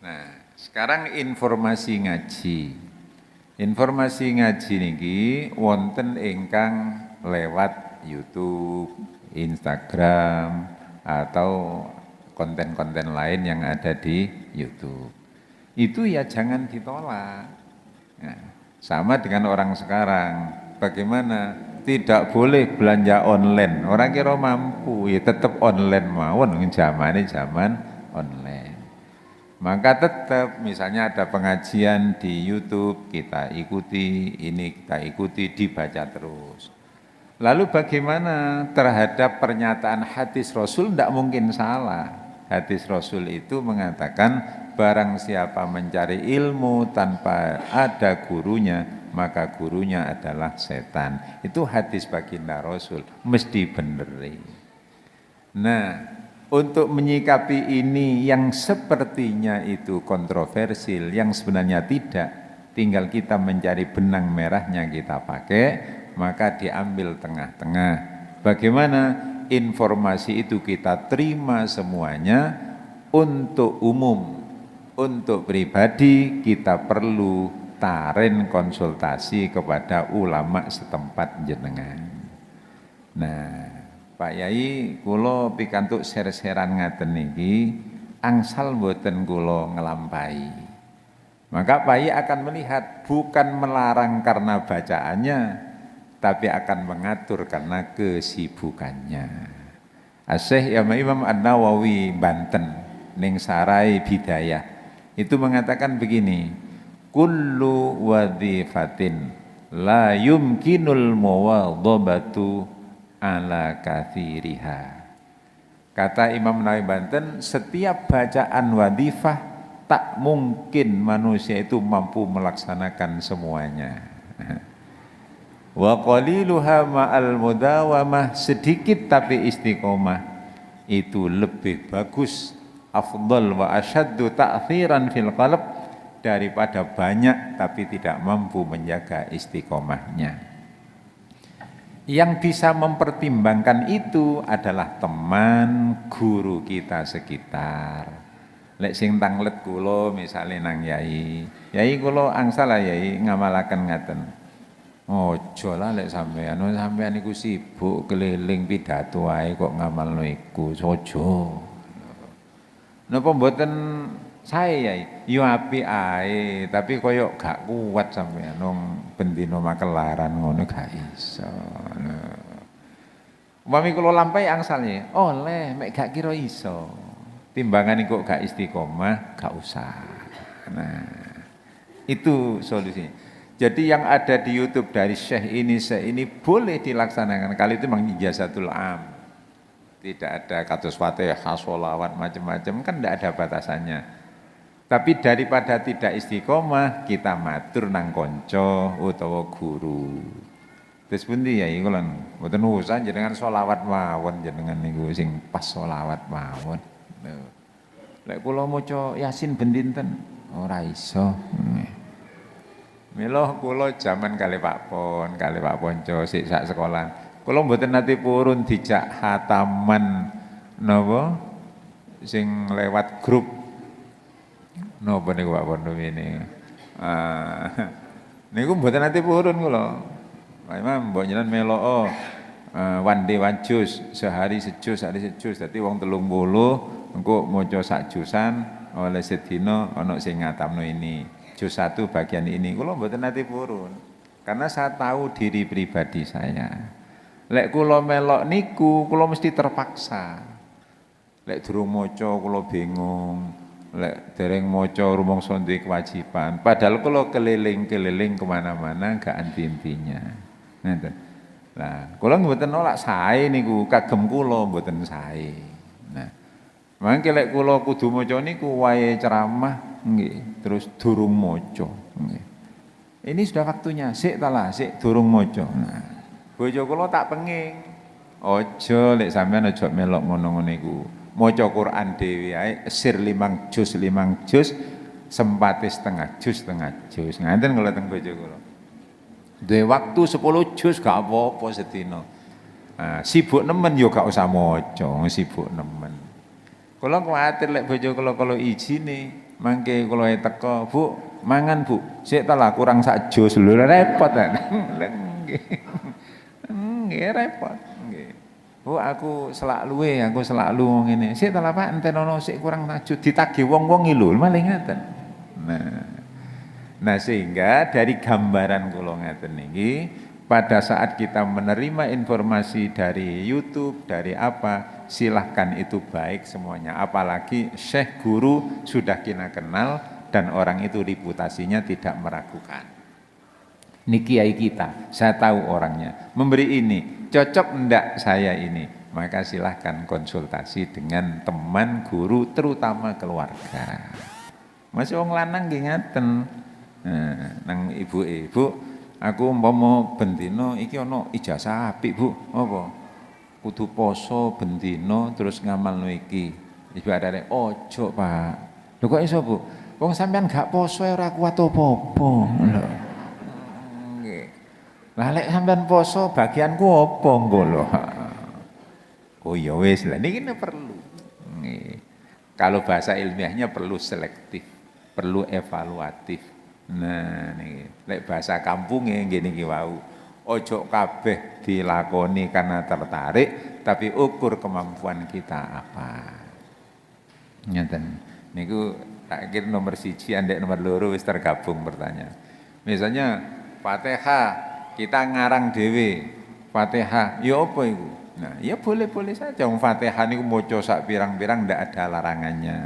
Nah, sekarang informasi ngaji. Informasi ngaji niki wonten ingkang lewat YouTube, Instagram, atau konten-konten lain yang ada di YouTube. itu ya jangan ditolak. Nah, sama dengan orang sekarang, bagaimana tidak boleh belanja online, orang kira mampu ya tetap online mawon, zaman ini zaman online. Maka tetap misalnya ada pengajian di YouTube kita ikuti, ini kita ikuti, dibaca terus. Lalu bagaimana terhadap pernyataan hadis Rasul? Tidak mungkin salah. Hadis Rasul itu mengatakan barang siapa mencari ilmu tanpa ada gurunya, maka gurunya adalah setan. Itu hadis baginda Rasul, mesti beneri. Nah, untuk menyikapi ini yang sepertinya itu kontroversial, yang sebenarnya tidak, tinggal kita mencari benang merahnya kita pakai, maka diambil tengah-tengah. Bagaimana informasi itu kita terima semuanya untuk umum, untuk pribadi kita perlu tarin konsultasi kepada ulama setempat jenengan. Nah, Pak Yai, kula pikantuk ser-seran ngaten niki angsal mboten kula ngelampahi. Maka Pak Yai akan melihat bukan melarang karena bacaannya, tapi akan mengatur karena kesibukannya. Asy-Syaikh Imam An-Nawawi Banten ning Sarai Bidayah itu mengatakan begini, kullu wadhifatin la yumkinul muwadhabatu ala kathiriha. Kata Imam Nawawi Banten, setiap bacaan wadhifah tak mungkin manusia itu mampu melaksanakan semuanya. Wa qaliluha ma'al mudawamah, sedikit tapi istiqomah itu lebih bagus, afdal wa asyaddu ta'thiran fil qalb, daripada banyak tapi tidak mampu menjaga istiqomahnya. Yang bisa mempertimbangkan itu adalah teman guru kita sekitar. Lek sing tanglet kula misale nang yai, yai kula angsal yai ngamalaken ngaten. Ojo lah lek sampean iku sibuk keliling pidato ae kok ngamalno iku, ojo. Napa mboten sae yai? Yo apik ae, tapi koyo gak kuat sampean wong bendina makelaran ngono gak iso. Umpami kula lampahi angsalnya, oleh mek gak kira iso. Timbangan kok gak istiqomah, gak usah. Nah, itu solusinya. Jadi yang ada di YouTube dari Syekh ini boleh dilaksanakan. Kali itu memang ijazatul am. Tidak ada kados Fatihah, sholawat macam-macam, kan tidak ada batasannya. Tapi daripada tidak istiqomah, kita matur nang konco utawa guru. Terus pundi ya iku lan mboten usah jenengan sholawat mawon, jenengan niku sing pas sholawat mawon. Lek kula maca Yasin ben dinten ora iso. Mila kula jaman kali Pak Pon, kali Pak Ponco sik sak sekolah. Kula mboten nate purun dijak hataman napa sing lewat grup. Napa niku Pak Pon ini. Niku mboten nate purun kula. Pak Imam mbok njenengan melok one day one juz, sehari sejuz, hari sejuz. Dadi wong 30 engko maca sak jusan oleh sedina ana sing ngatamno ini. Juz 1 bagian ini, kula mboten nate purun. Karena saya tahu diri pribadi saya. Lek kula melok niku, kula mesti terpaksa. Lek durung maca kula bingung. Lek dereng maca rumangsa duwe kewajiban. Padahal kula keliling-keliling kemana-mana gak anti-intinya. Ngoten. Lah, kula mboten nolak sae niku, kagem kula mboten sae. Nah, mangke lek kula kudu maca niku wae ceramah nggih, terus durung maca nggih. Ini sudah waktunya, sik ta lah, sik durung maca. Nah, bojo kula tak penging. Aja lek sampean aja melok ngono-ngono iku. Maca Quran dhewe ae sir 5 juz, sempate setengah juz. Ngaten kula teng bojo kula. Duwe waktu 10 juz gak apa-apa sedina. Nah, sibuk nemen yo gak usah maca, sibuk nemen. Kula kuwatir lek bojo kula kalau ijine mangke kula teko, Bu, mangan Bu. Sik ta lah kurang sak juz lho, repot kan. Nggih repot. Nggih. Bu, aku selak ngene. Sik ta lah Pak, entenono sik kurang sak juz ditagih wong-wong lho, malah ngaten. Nah sehingga dari gambaran kula ngeten niki, pada saat kita menerima informasi dari YouTube, dari apa, silahkan itu baik semuanya. Apalagi syekh guru sudah kita kenal dan orang itu reputasinya tidak meragukan. Ini kiai kita, saya tahu orangnya, memberi ini, cocok enggak saya ini, maka silahkan konsultasi dengan teman, guru, terutama keluarga. Masih wong lanang nggih ngaten. Nang ibu-ibu, aku umpama bendino iki ana ijazah apik, Bu. Apa? Kudu poso bendino terus ngamalno iki. Ibu arek, "Ojo, Pak." Lho kok iso, Bu? Wong sampean gak poso ora kuat apa-apa. Lho. Nggih. Lah lek sampean poso bagianku apa engko lho. Oh ya wis, lah niki perlu. Nggih. Kalau bahasa ilmiahnya perlu selektif, perlu evaluatif. Nah niki lek bahasa kampungnya ngene iki wau. Ojo kabeh dilakoni karena tertarik, tapi ukur kemampuan kita apa. Ngeten. Niku tak kira nomor 1 andek nomor 2 wis tergabung pertanyaan. Misalnya Fatihah kita ngarang dhewe. Fatihah, ya apa iku? Nah, ya boleh-boleh saja. Fatihah niku maca sak pirang-pirang ndak ada larangannya.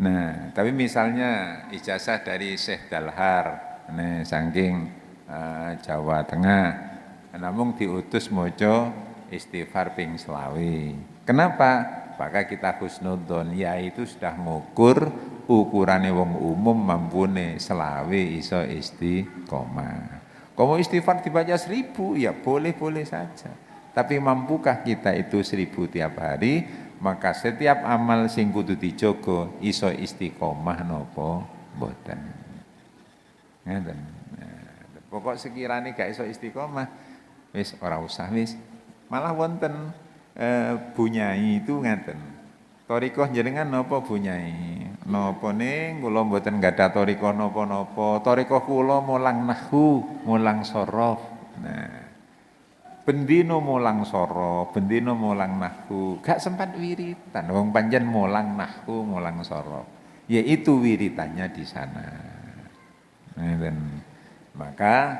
Nah, tapi misalnya ijazah dari Syekh Dalhar, nih saking Jawa Tengah, namun diutus moco istighfar ping selawi. Kenapa? Maka kita husnudzon, yaitu sudah ngukur ukurannya wong umum mampune selawi iso istiqomah. Kalau istighfar dibaca 1000 ya boleh-boleh saja. Tapi mampukah kita itu 1000 tiap hari? Maka setiap amal sing kudu dijogo iso istiqomah nopo boten. Ngeten. Pokok sekiranya gak iso istiqomah, wis ora usah wis. Malah wonten bunyai itu ngeten. Thariqah jenengan napa bunyai? Napa ning kula mboten gadah thariqah napa-napa. Thariqah kula mulang nahwu, mulang sorof. Nah, bendino mulang sorof, bendino mulang nahwu. Gak sempat wiritan. Wong panjen mulang nahwu, mulang sorof. Yaitu wiritannya di sana. Ngeten. Maka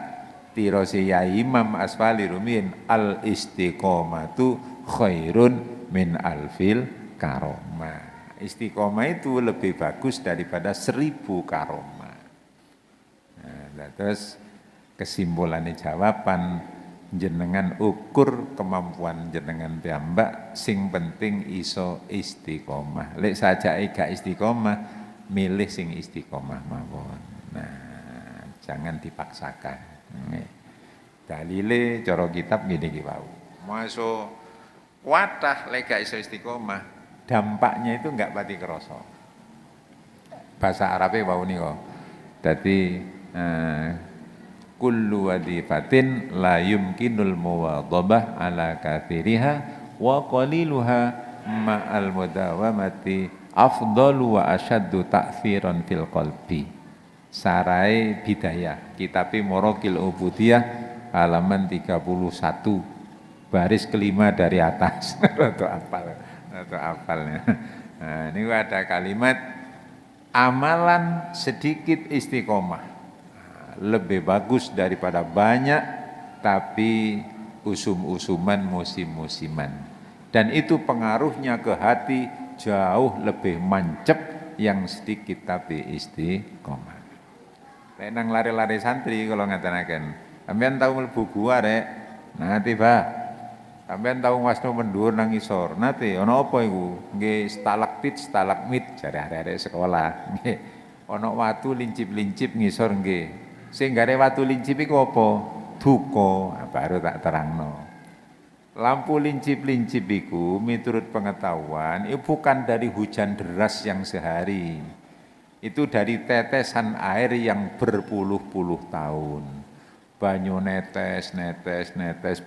tirosi ya Imam Asfali Rumin al istiqomatu khairun min alfil karomah. Istiqomah itu lebih bagus daripada 1000 karomah. Nah, terus kesimpulannya jawaban jenengan ukur kemampuan jenengan piyambak, sing penting iso istiqomah. Lek saja gak istiqomah, milih sing istiqomah mawon. Nah, jangan dipaksakan. Dalile cara kitab gini ki wau. Masuk kuatah lek gak iso istiqomah, dampaknya itu enggak pati krasa. Bahasa Arabe wau nika. Dadi kullu wadifatin la yumkinul muwadhabah ala kathiriha wa qaliluha ma'al mudawamati afdalu wa asyaddu ta'thiran fil qalbi. Sarai Bidayah, Kitabi Morokil Ubudiyah, halaman 31, baris kelima dari atas. Atau apalnya. Nah, ini ada kalimat amalan sedikit istiqomah lebih bagus daripada banyak tapi usum-usuman musim-musiman. Dan itu pengaruhnya ke hati jauh lebih mancep yang sedikit tapi istiqomah. Lek nang lari-lari santri kalau ngatakan, sampean tahu mlebu gua rek, nanti Pak. Sampean tahu wasno mendur nang isor, nanti ono apa iku? Nggih stalaktit, stalagmit jare arek-arek sekolah. Nggih. Ono watu lincip-lincip ngisor nggih. Sing gare watu lincip iku apa? Duka. Nah, baru tak terangno. Lampu lincip-lincip iku miturut pengetahuan itu bukan dari hujan deras yang sehari. Itu dari tetesan air yang berpuluh-puluh tahun. Banyu netes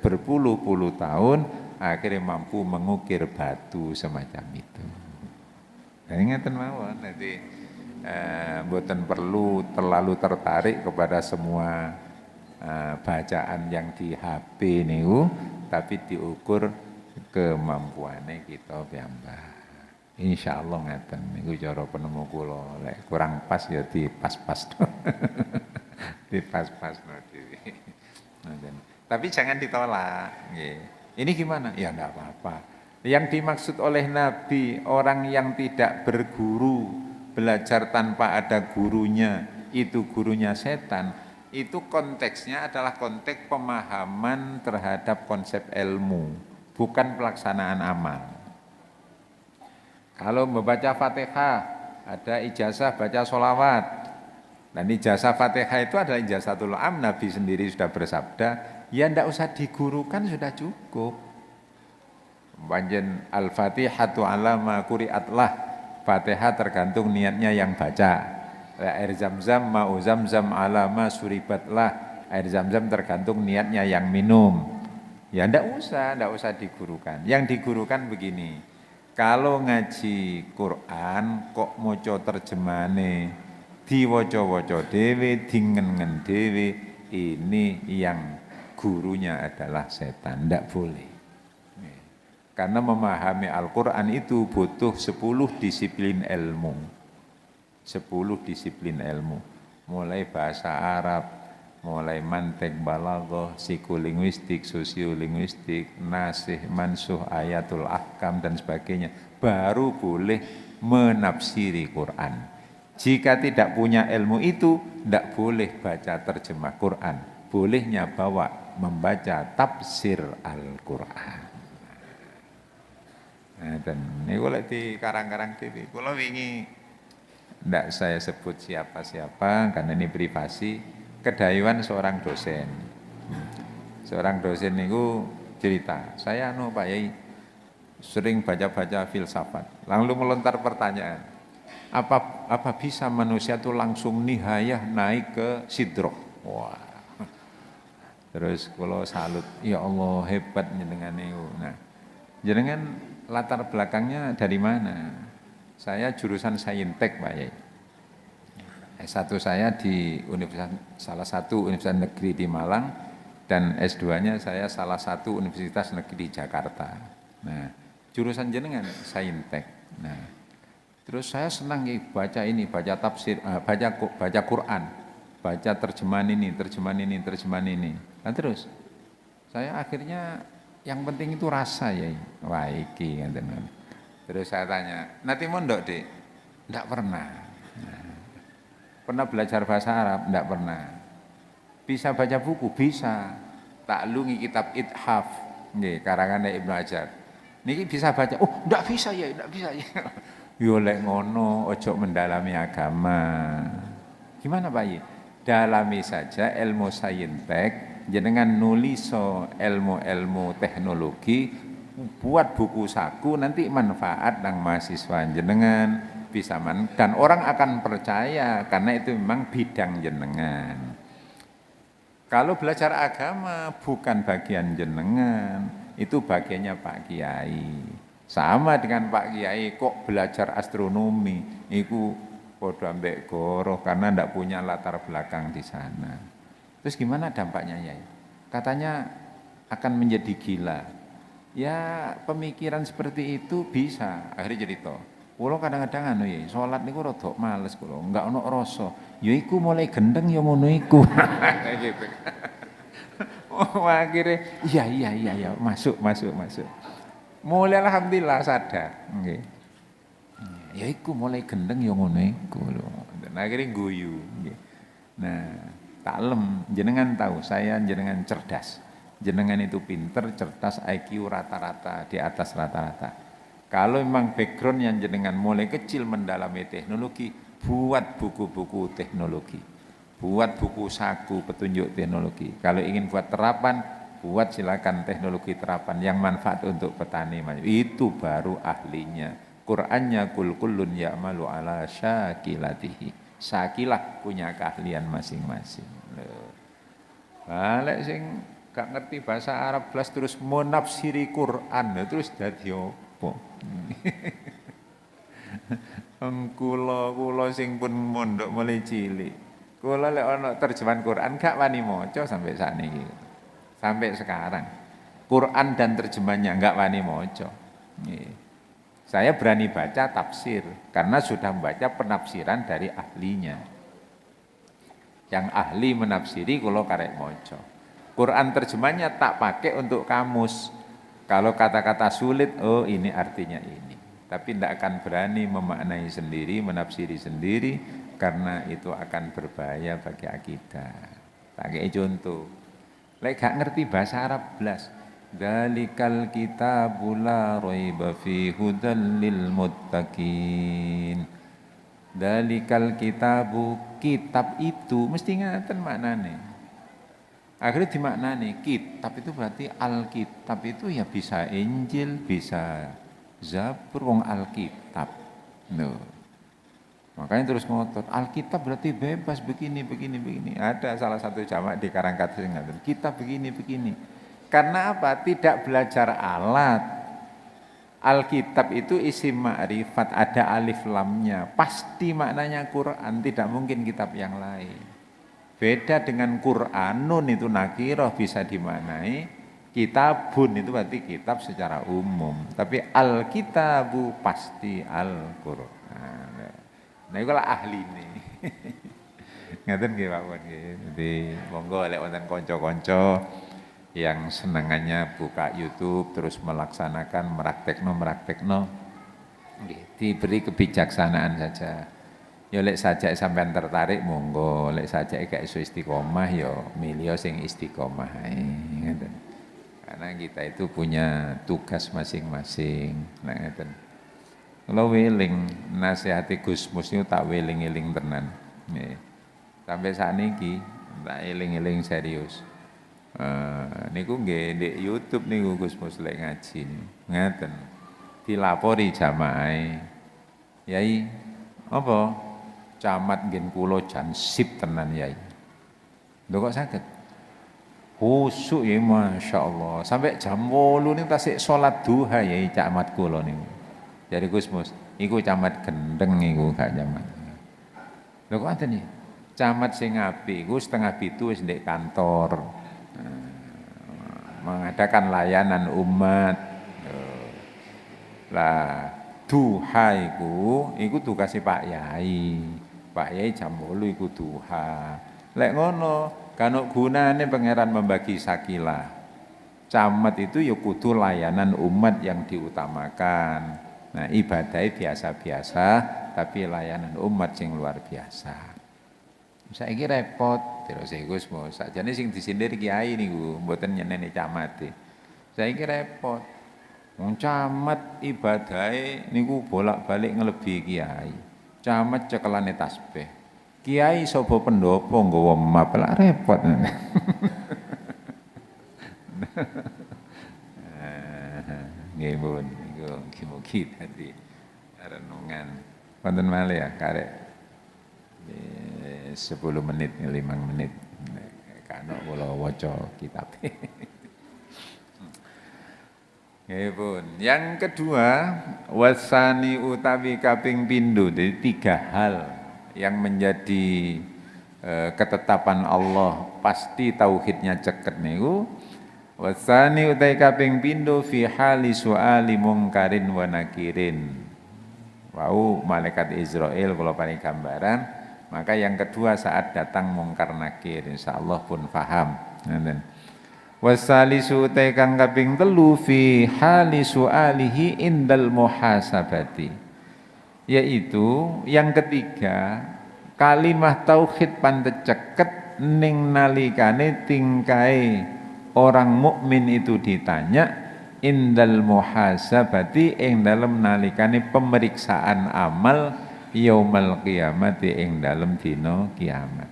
berpuluh-puluh tahun, akhirnya mampu mengukir batu semacam itu. Nah, ingatan mawon, nanti mboten perlu terlalu tertarik kepada semua bacaan yang di HP niku, tapi diukur kemampuannya kita piyambak. Insyaallah ngeten niku cara penemu kula. Lek kurang pas ya dipas-pas. Dipas-pasno dhewe. Ngoten. Tapi jangan ditolak, nggih. Ini gimana? Ya enggak apa-apa. Yang dimaksud oleh Nabi orang yang tidak berguru, belajar tanpa ada gurunya, itu gurunya setan. Itu konteksnya adalah konteks pemahaman terhadap konsep ilmu, bukan pelaksanaan amal. Kalau membaca Fatihah, ada ijazah baca sholawat. Dan ijazah Fatihah itu adalah ijazatul am, Nabi sendiri sudah bersabda, ya ndak usah digurukan sudah cukup. Panjen al-Fatihatu ala ma quri'atlah. Fatihah tergantung niatnya yang baca. Air zam-zam ma'u zam-zam ala ma suribatlah. Air zam-zam tergantung niatnya yang minum. Ya ndak usah digurukan. Yang digurukan begini. Kalau ngaji Quran kok maca terjemahane diwaca-waca dhewe, dingen-ngen dhewe, ini yang gurunya adalah setan, ndak boleh. Karena memahami Al-Quran itu butuh 10 disiplin ilmu. 10 disiplin ilmu. Mulai bahasa Arab, mulai mantek, balaghah, psikolinguistik, sosiolinguistik, nasih, mansuh, ayatul ahkam dan sebagainya. Baru boleh menafsiri Quran. Jika tidak punya ilmu itu, tidak boleh baca terjemah Quran. Bolehnya bawa membaca tafsir Al-Quran. Nah, dan ini kalau di karang-karang TV, kalau wingi tidak saya sebut siapa-siapa karena ini privasi, kedayuan seorang dosen. Seorang dosen itu cerita, saya Pak Yai sering baca-baca filsafat, lalu melontar pertanyaan, apa bisa manusia itu langsung nihayah naik ke sidroh? Wah. Terus kalau salut, ya Allah hebat jenengan itu. Nah, jenengan latar belakangnya dari mana? Saya jurusan saintek Pak Yai. S1 saya di salah satu universitas negeri di Malang dan S2-nya saya salah satu universitas negeri di Jakarta. Nah, jurusan jenengan saintek. Nah, terus saya senang ya baca ini, baca tafsir, baca Quran, baca terjemahan ini. Nah, terus saya akhirnya yang penting itu rasa ya. Wah, iki ngeten. Terus saya tanya, "Nanti mondok, Dik?" Enggak pernah. Nah, pernah belajar bahasa Arab? Enggak pernah. Bisa baca buku? Bisa. Taklungi kitab Ithaf, nggih, karangan Ibnu Hajar. Niki bisa baca. Oh, enggak bisa ya. Yo lek ngono, ojo mendalami agama. Gimana Pak Yi? Dalami saja ilmu saintek, jenengan nuliso ilmu-ilmu teknologi, buat buku saku, nanti manfaat nang mahasiswa jenengan bisa dan orang akan percaya karena itu memang bidang jenengan. Kalau belajar agama bukan bagian jenengan, itu bagiannya Pak Kiai. Sama dengan Pak Kiai kok belajar astronomi, itu podo ambek goroh karena ndak punya latar belakang di sana. Terus gimana dampaknya ya? Katanya akan menjadi gila. Ya pemikiran seperti itu bisa akhirnya jadi toh. Kulo kadang-kadang anu ya, salat niku rada males kulo, enggak ono rasa. Ya iku mulai gendeng ya ngono iku. Gitu. Oh, akhirnya iya masuk. Mulai alhamdulillah sadar, nggih. Ya iku mulai gendeng ya ngono iku lho. Dan akhirnya guyu nggih. Nah, taklem jenengan tahu saya jenengan cerdas. Jenengan itu pinter, cerdas, IQ rata-rata di atas rata-rata. Kalau memang background yang jenengan mulai kecil mendalami teknologi, buat buku-buku teknologi, buat buku saku petunjuk teknologi. Kalau ingin buat terapan, buat silakan teknologi terapan yang manfaat untuk petani. Itu baru ahlinya. Qur'annya kul kullun ya'malu ala syakilatihi. Syakilah punya keahlian masing-masing. Balik sing gak ngerti bahasa Arab belas terus menafsiri Quran terus dadi opo? Kula sing pun mondok mulai cilik. Kula lek ana terjemahan Quran gak wani maca sampai sakniki. Sampai sekarang. Quran dan terjemahnya gak wani maca. Nggih. Saya berani baca tafsir karena sudah membaca penafsiran dari ahlinya. Yang ahli menafsiri kula karek maca. Quran terjemahnya tak pakai untuk kamus. Kalau kata-kata sulit, oh ini artinya ini. Tapi tidak akan berani memaknai sendiri, menafsiri sendiri karena itu akan berbahaya bagi akidah. Tak kayak contoh. Lek gak ngerti bahasa Arab blas. Dalikal kitabul la raiba fi hudal lil muttaqin. Dalikal kitabu, kitab itu mesti ngaten maknane. Akhirnya dimaknani kitab itu berarti Alkitab itu ya bisa Injil, bisa Zabur, wong Alkitab. No. Makanya terus ngotot, Alkitab berarti bebas begini. Ada salah satu jamak di Karangkata yang ngaten, kitab begini. Karena apa? Tidak belajar alat. Alkitab itu isim ma'rifat, ada alif lamnya. Pasti maknanya Quran, tidak mungkin kitab yang lain. Beda dengan Quranun itu nakiroh bisa dimaknai. Kitabun itu berarti kitab secara umum. Tapi Alkitabu pasti Al-Quran. Nah itu lah ahli ini. Ngaten nggih Pak Pon nggih. Jadi monggo lek wonten kanca-kanca yang senangannya buka YouTube terus melaksanakan meraktekno diberi kebijaksanaan saja. Ya lek saja sampean tertarik monggo, lek saja gak iso istiqomah ya milih sing istiqomah ae ngoten. Karena kita itu punya tugas masing-masing. Nah ngoten. Kula weling nasihati Gus Mus niku tak weling-eling tenan. Nggih. Sampai sakniki tak eling-eling serius. Niku nggih di YouTube niku Gus Mus lek ngaji ngaten dilapori jamaahe Yai apa camat ngen kula jan sip tenan Yai lho kok saged khusuk ya masyaallah sampai jam 8 niku tasik salat duha Yai camat kula niku dari Gus Mus iku camat gendeng iku gak camat lho kok ngoten ya camat sing apik iku setengah 7 wis ndek kantor mengadakan layanan umat lah duha iku tugasnya Pak Yai jam 8 iku duha lek ngono kan gunane pangeran membagi sakilah camat itu ya kudu layanan umat yang diutamakan nah ibadahnya biasa-biasa tapi layanan umat yang luar biasa saiki repot terus Gus Mus sakjane sing disindir kiai niku mboten nyeneni camate saiki repot wong camat ibadahe niku bolak-balik ngelebi kiai camat cekelane tasbih kiai sapa pendopo nggawa map lah repot nggih pun niku mugi-mugi dadi renungan wonten malih ya karek 10 menit, 5 menit karena kula waca kitab. Yang kedua, wasani utawi kaping pindho, jadi 3 hal yang menjadi ketetapan Allah pasti tauhidnya ceket niku. Wasani utawi kaping pindho fi hali suali mungkarin wa nakirin. Wau malaikat Israel kalau paling gambaran. Maka yang kedua saat datang mungkar nakir insyaallah pun paham. Wasalisu kang kaping 3 fi hali sualihi indal muhasabati. Yaitu yang ketiga kalimah tauhid pantet ceket ning nalikane tingkai orang mukmin itu ditanya indal muhasabati ing dalem nalikane pemeriksaan amal yaumal qiyamati ing dalem dina kiamat.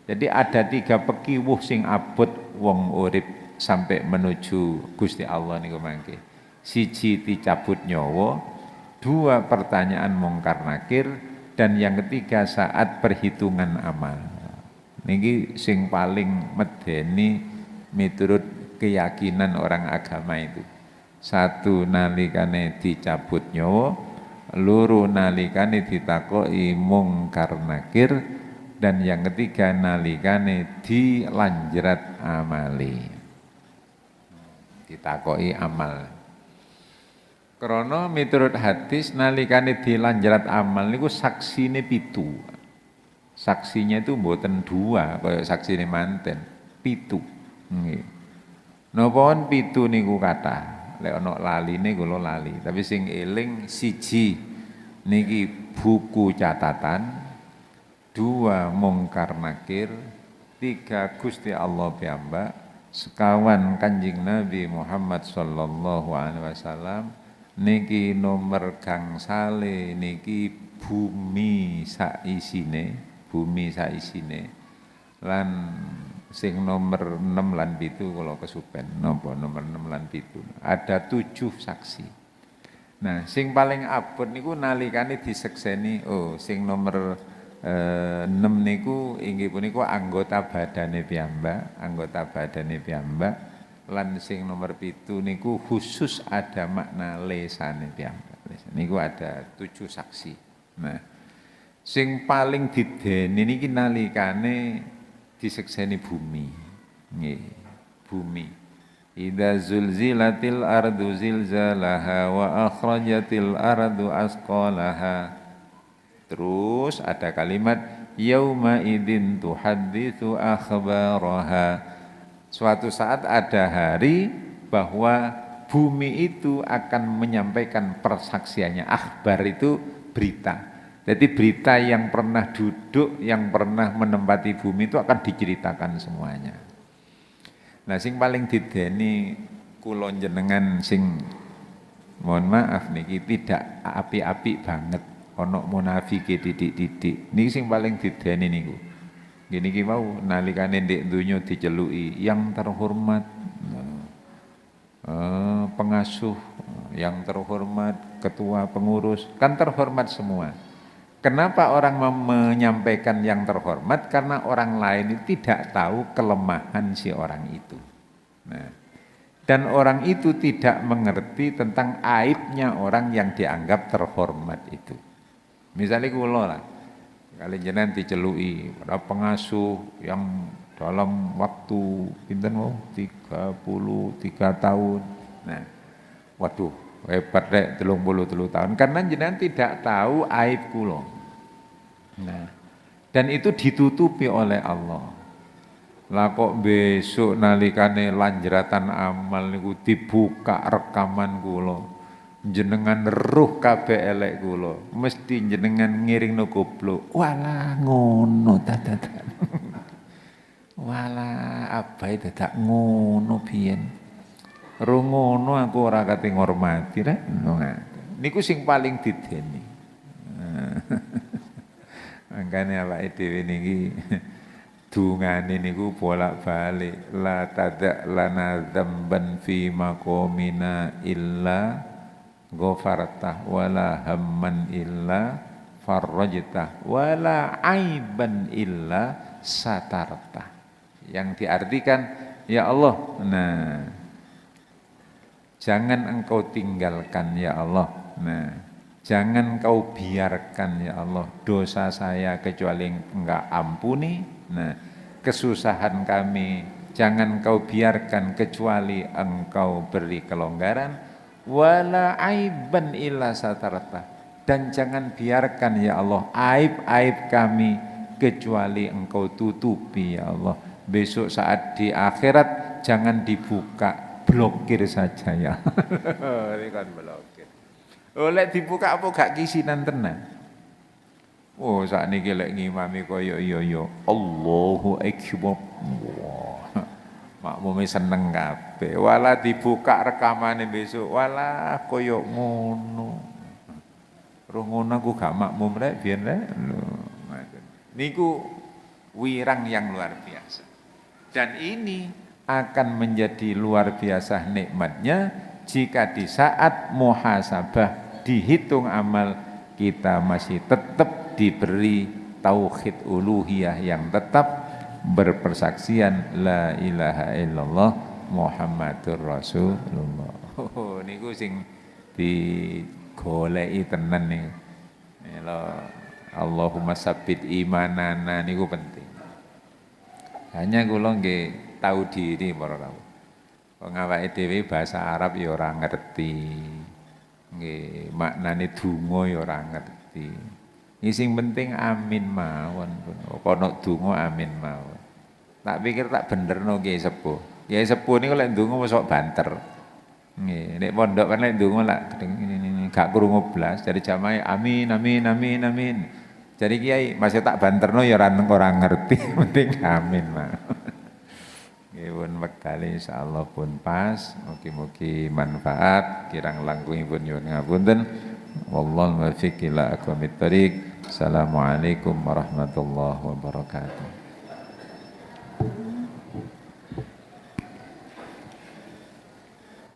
Jadi ada 3 pekiwuh sing abot wong urip sampai menuju Gusti Allah niku mangke. 1 dicabut nyawa, 2 pertanyaan mungkar nakir dan yang ketiga saat perhitungan amal. Niki sing paling medeni miturut keyakinan orang agama itu. 1 nalikane dicabut nyawa, loro nalikane ditakoki mungkar nakir dan yang ketiga nalikane dilanjrat amali ditakoki amal Krana miturut hadis nalikane dilanjarat amal niku saksine 7. Saksinya itu mboten 2 kaya saksine manten, 7. Nggih. Napa 7 niku kathah. Lek ana laline kula lali, tapi sing eling siji niki buku catatan, 2 mungkar nakir, 3 Gusti Allah piyambak, sekawan Kanjeng Nabi Muhammad sallallahu alaihi wasallam, niki nomor gangsale niki bumi saisine lan sing nomor 6 lan 7 kalau kesupen napa nomor 6 lan 7 ada 7 saksi. Nah sing paling abot niku nalikane disekseni sing nomor 6 niku inggih punika anggota badane piyambak lan sing nomor 7 niku khusus ada makna lesane piyambak. Niku ada 7 saksi. Nah sing paling dideni niki nalikane disekseni bumi. Nggih, bumi. Idza zulzilatil ardu zilzalaha wa akhrajatil ardu asqalaha. Terus ada kalimat yauma idzin tuhadditsu akhbaraha. Suatu saat ada hari bahwa bumi itu akan menyampaikan persaksiannya. Akhbar itu berita. Jadi berita yang pernah duduk, yang pernah menempati bumi itu akan diceritakan semuanya. Nah, sing paling dideni kula jenengan sing mohon maaf niki tidak api-api banget, ana munafike titik-titik. Niki sing paling dideni niku. Gini ki mau nalikane ndek donya diceluki yang terhormat. Pengasuh yang terhormat, ketua pengurus, kan terhormat semua. Kenapa orang menyampaikan yang terhormat? Karena orang lain itu tidak tahu kelemahan si orang itu. Nah, dan orang itu tidak mengerti tentang aibnya orang yang dianggap terhormat itu. Misalnya kula lah, kali jenengan diceluki pada pengasuh yang dalam waktu pinten mau 33 tahun. Nah, waduh, hebat rek 33 tahun karena jenengan tidak tahu aib kula. Nah, dan itu ditutupi oleh Allah. Lah kok besok nalikane lanjratan amal niku dibuka rekaman kula. Jenengan roh kabeh elek kula, mesti jenengan ngiringno goblok. Walah ngono dadakan. Walah abahe dadak ngono biyen. Ro ngono aku ora kate ngormati rek. Niku sing paling dideni. Mangkane awake dhewe niki dungane niku bolak-balik la tada lana dzamban fi maqamina illa ghafartah wala hamman illa farajtah wala aiban illa satartah. Yang diartikan ya Allah, nah jangan engkau tinggalkan ya Allah. Nah, jangan kau biarkan ya Allah dosa saya kecuali enggak ampuni. Nah, kesusahan kami jangan kau biarkan kecuali engkau beri kelonggaran. Wala aiban illa satarta. Dan jangan biarkan ya Allah aib-aib kami kecuali engkau tutupi ya Allah. Besok saat di akhirat jangan dibuka, blokir saja ya. Ini kan blokir. Oleh dibuka apa gak kisinan tenan. Oh sakniki lek ngimami kaya iya Allahu Akbar. Wah. Makmume seneng kabeh. Walah dibuka rekamane besok. Walah kaya ngono. Roh ngono aku gak makmum rek biyen rek. Niku wirang yang luar biasa. Dan ini akan menjadi luar biasa nikmatnya jika di saat muhasabah dihitung amal kita masih tetap diberi tauhid uluhiyah yang tetap berpersaksian la ilaha illallah Muhammadur Rasulullah. Oh niku sing digoleki tenan nih. Allahumma sabbit imanana niku penting. Hanya kula nggih tahu diri para rawuh. Wong awake dhewe bahasa Arab ya ora ngerti. Nggih, maknane donga ya ora ngerti. Iki sing penting amin mawon. Kono donga amin mawon. Tak pikir tak benerno Kiai Sepuh. Kiai Sepuh niku lek ndonga wis sok banter. Nggih, nek pondok kan lek ndonga lak gak krungu blas dari jamaah amin amin amin amin. Jadi Kiai masih tak banterno ya ora ngerti, penting amin mawon. Nggih pun wekdal insyaallah pun pas, mugi-mugi manfaat, kirang langkungipun nyuwun ngapunten. Wallahu muwaffiq ila aqwamit thoriq. Assalamualaikum warahmatullahi wabarakatuh.